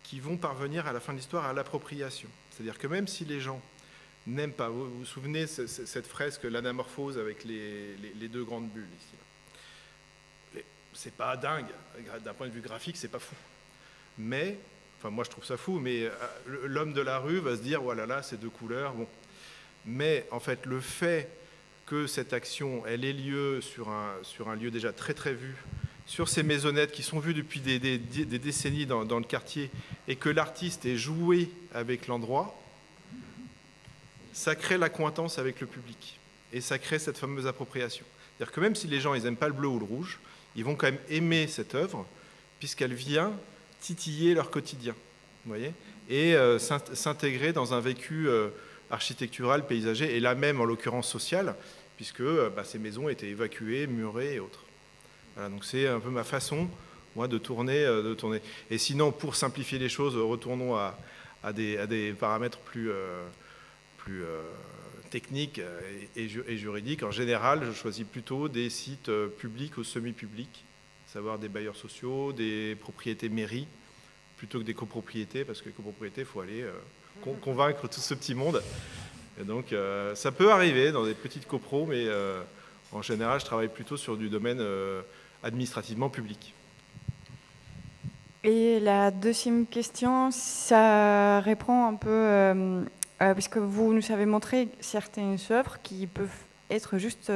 qui vont parvenir à la fin de l'histoire à l'appropriation. C'est-à-dire que même si les gens n'aiment pas, vous vous souvenez cette fresque, l'anamorphose avec les deux grandes bulles ici. C'est pas dingue, d'un point de vue graphique, c'est pas fou. Mais, enfin moi je trouve ça fou, mais l'homme de la rue va se dire, voilà, là, c'est deux couleurs, bon. Mais en fait, le fait que cette action, elle ait lieu sur un lieu déjà très très vu, sur ces maisonnettes qui sont vues depuis des décennies dans le quartier, et que l'artiste ait joué avec l'endroit, ça crée l'accointance avec le public. Et ça crée cette fameuse appropriation. C'est-à-dire que même si les gens, ils n'aiment pas le bleu ou le rouge, ils vont quand même aimer cette œuvre, puisqu'elle vient titiller leur quotidien, vous voyez, et s'intégrer dans un vécu architectural, paysager, et là même, en l'occurrence, social, puisque ces maisons étaient évacuées, murées et autres. Voilà, donc c'est un peu ma façon, moi, de tourner. Et sinon, pour simplifier les choses, retournons à des paramètres plus techniques et juridiques. En général, je choisis plutôt des sites publics ou semi-publics, à savoir des bailleurs sociaux, des propriétés mairies, plutôt que des copropriétés, parce que les copropriétés, il faut aller convaincre tout ce petit monde. Et donc, ça peut arriver dans des petites copros, mais en général, je travaille plutôt sur du domaine administrativement public. Et la deuxième question, ça répond un peu... parce que vous nous avez montré certaines œuvres qui peuvent être juste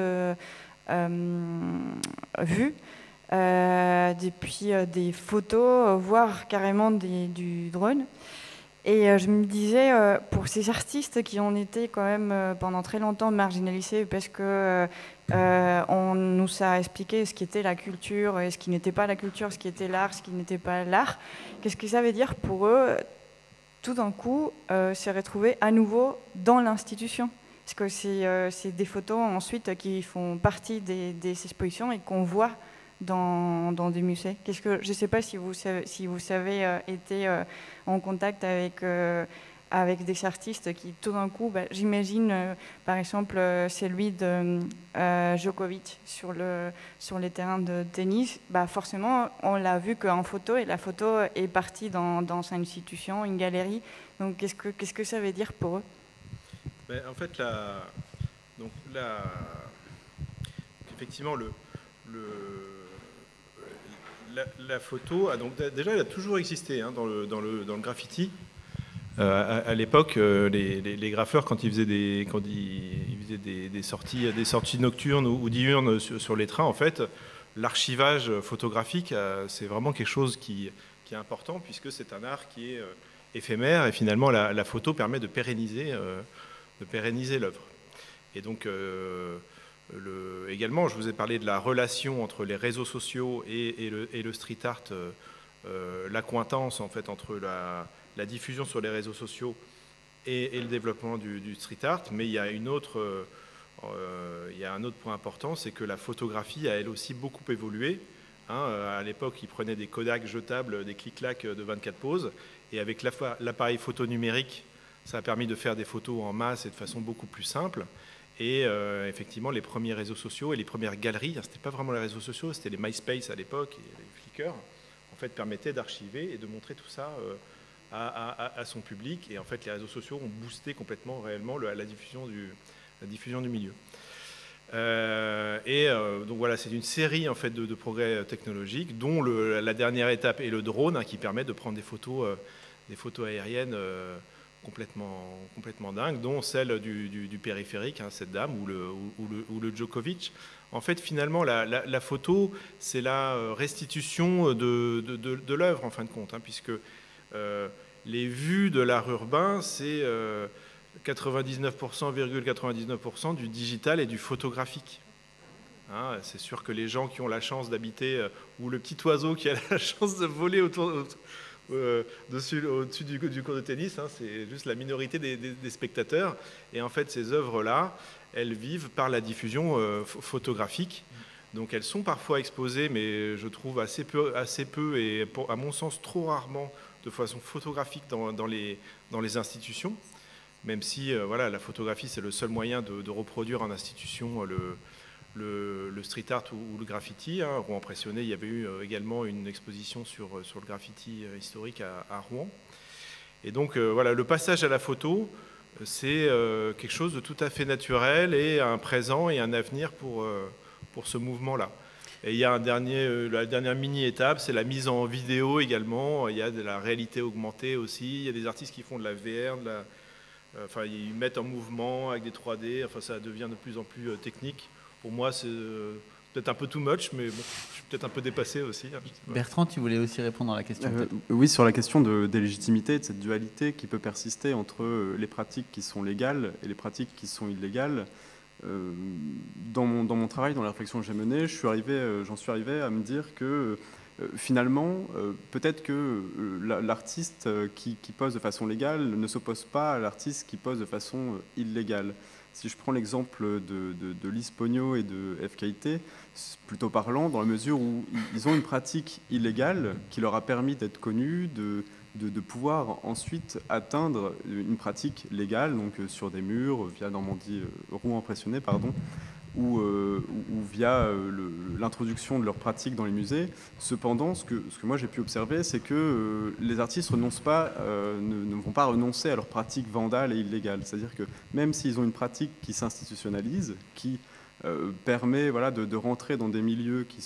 vues depuis des photos, voire carrément du drone. Et je me disais, pour ces artistes qui ont été quand même pendant très longtemps marginalisés parce que on nous a expliqué ce qui était la culture et ce qui n'était pas la culture, ce qui était l'art, ce qui n'était pas l'art, qu'est-ce que ça veut dire pour eux tout d'un coup se retrouver à nouveau dans l'institution? Parce que c'est des photos ensuite qui font partie des expositions et qu'on voit dans des musées? Je ne sais pas si vous avez été en contact avec des artistes qui, tout d'un coup, j'imagine, par exemple, celui de Djokovic sur les terrains de tennis, forcément, on l'a vu qu'en photo, et la photo est partie dans une institution, une galerie. Donc, qu'est-ce que ça veut dire pour eux? En fait, effectivement, la photo, déjà, elle a toujours existé dans le graffiti. À l'époque, les graffeurs, quand ils faisaient des sorties nocturnes ou diurnes sur les trains, en fait, l'archivage photographique, c'est vraiment quelque chose qui est important, puisque c'est un art qui est éphémère, et finalement, la photo permet de pérenniser l'œuvre. Et donc, également, je vous ai parlé de la relation entre les réseaux sociaux et le street art, l'accointance en fait entre la diffusion sur les réseaux sociaux et le développement du street art. Mais il y a un autre point important, c'est que la photographie a elle aussi beaucoup évolué. À l'époque, ils prenaient des Kodak jetables, des clic-clac de 24 poses, et avec l'appareil photo numérique, ça a permis de faire des photos en masse et de façon beaucoup plus simple. Et effectivement, les premiers réseaux sociaux et les premières galeries, c'était pas vraiment les réseaux sociaux, c'était les MySpace à l'époque et les Flickr, en fait, permettaient d'archiver et de montrer tout ça à son public. Et en fait, les réseaux sociaux ont boosté complètement, réellement, la diffusion du milieu. Donc voilà, c'est une série en fait de progrès technologiques, dont la dernière étape est le drone, qui permet de prendre des photos aériennes complètement dingues, dont celle du périphérique, cette dame, ou le Djokovic. En fait, finalement, la photo, c'est la restitution de l'œuvre, en fin de compte, puisque les vues de l'art urbain, c'est 99,99% du digital et du photographique. C'est sûr que les gens qui ont la chance d'habiter, ou le petit oiseau qui a la chance de voler au-dessus du court de tennis, c'est juste la minorité des spectateurs. Et en fait, ces œuvres-là, elles vivent par la diffusion photographique. Donc elles sont parfois exposées, mais je trouve assez peu et à mon sens trop rarement de façon photographique dans les institutions. Même si la photographie, c'est le seul moyen de reproduire en institution le street art ou le graffiti. Rouen Impressionné, il y avait eu également une exposition sur le graffiti historique à Rouen. Et donc le passage à la photo, c'est quelque chose de tout à fait naturel et un présent et un avenir pour ce mouvement-là. Et il y a la dernière mini-étape, c'est la mise en vidéo également. Il y a de la réalité augmentée aussi. Il y a des artistes qui font de la VR, ils mettent en mouvement avec des 3D. Ça devient de plus en plus technique. Pour moi, c'est peut-être un peu too much, mais bon, je suis peut-être un peu dépassé aussi. Bertrand, tu voulais aussi répondre à la question Oui, sur la question des légitimités, de cette dualité qui peut persister entre les pratiques qui sont légales et les pratiques qui sont illégales. Dans mon travail, dans la réflexion que j'ai menée, j'en suis arrivé à me dire que finalement, peut-être que l'artiste qui pose de façon légale ne s'oppose pas à l'artiste qui pose de façon illégale. Si je prends l'exemple de Lise Pogno et de FKT, c'est plutôt parlant dans la mesure où ils ont une pratique illégale qui leur a permis d'être connus, de pouvoir ensuite atteindre une pratique légale, donc sur des murs, via Rouen Impressionné, ou via l'introduction de leur pratique dans les musées. Cependant, ce que moi j'ai pu observer, c'est que les artistes ne vont pas renoncer à leur pratique vandale et illégale. C'est-à-dire que même s'ils ont une pratique qui s'institutionnalise, qui permet de rentrer dans des milieux qui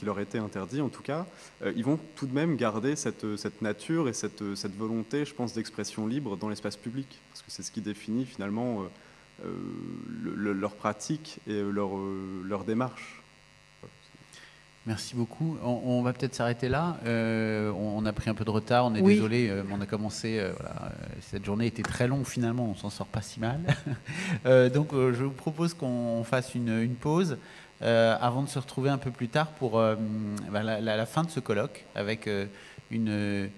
leur étaient interdits en tout cas, ils vont tout de même garder cette nature et cette volonté, je pense, d'expression libre dans l'espace public, parce que c'est ce qui définit finalement leur pratique et leur démarche. Merci beaucoup. On va peut-être s'arrêter là. On a pris un peu de retard, on est Oui. désolé, mais on a commencé. Cette journée était très longue finalement, on s'en sort pas si mal. Donc je vous propose qu'on fasse une pause avant de se retrouver un peu plus tard pour la fin de ce colloque avec une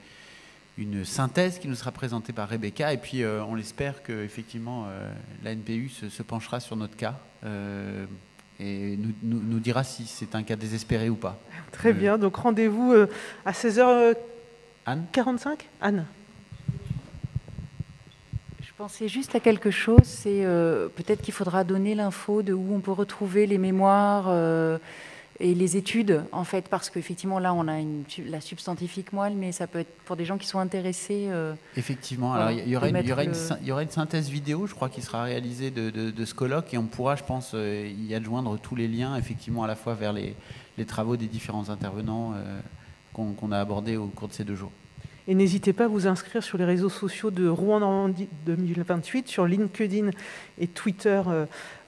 synthèse qui nous sera présentée par Rebecca, et puis on l'espère que effectivement la NPU se penchera sur notre cas et nous dira si c'est un cas désespéré ou pas. Très bien, donc rendez-vous à 16h45. Anne. Je pensais juste à quelque chose, c'est peut-être qu'il faudra donner l'info de où on peut retrouver les mémoires et les études, en fait, parce qu'effectivement, là, on a la substantifique moelle, mais ça peut être pour des gens qui sont intéressés. Effectivement, voilà, alors il y aura une synthèse vidéo, je crois, qui sera réalisée de ce colloque, et on pourra, je pense, y adjoindre tous les liens, effectivement, à la fois vers les travaux des différents intervenants qu'on a abordés au cours de ces 2 jours. Et n'hésitez pas à vous inscrire sur les réseaux sociaux de Rouen Normandie 2028, sur LinkedIn et Twitter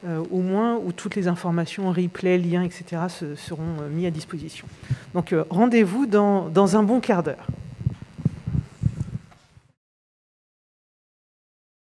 au moins, où toutes les informations, replays, liens, etc. seront mis à disposition. Donc rendez-vous dans un bon quart d'heure.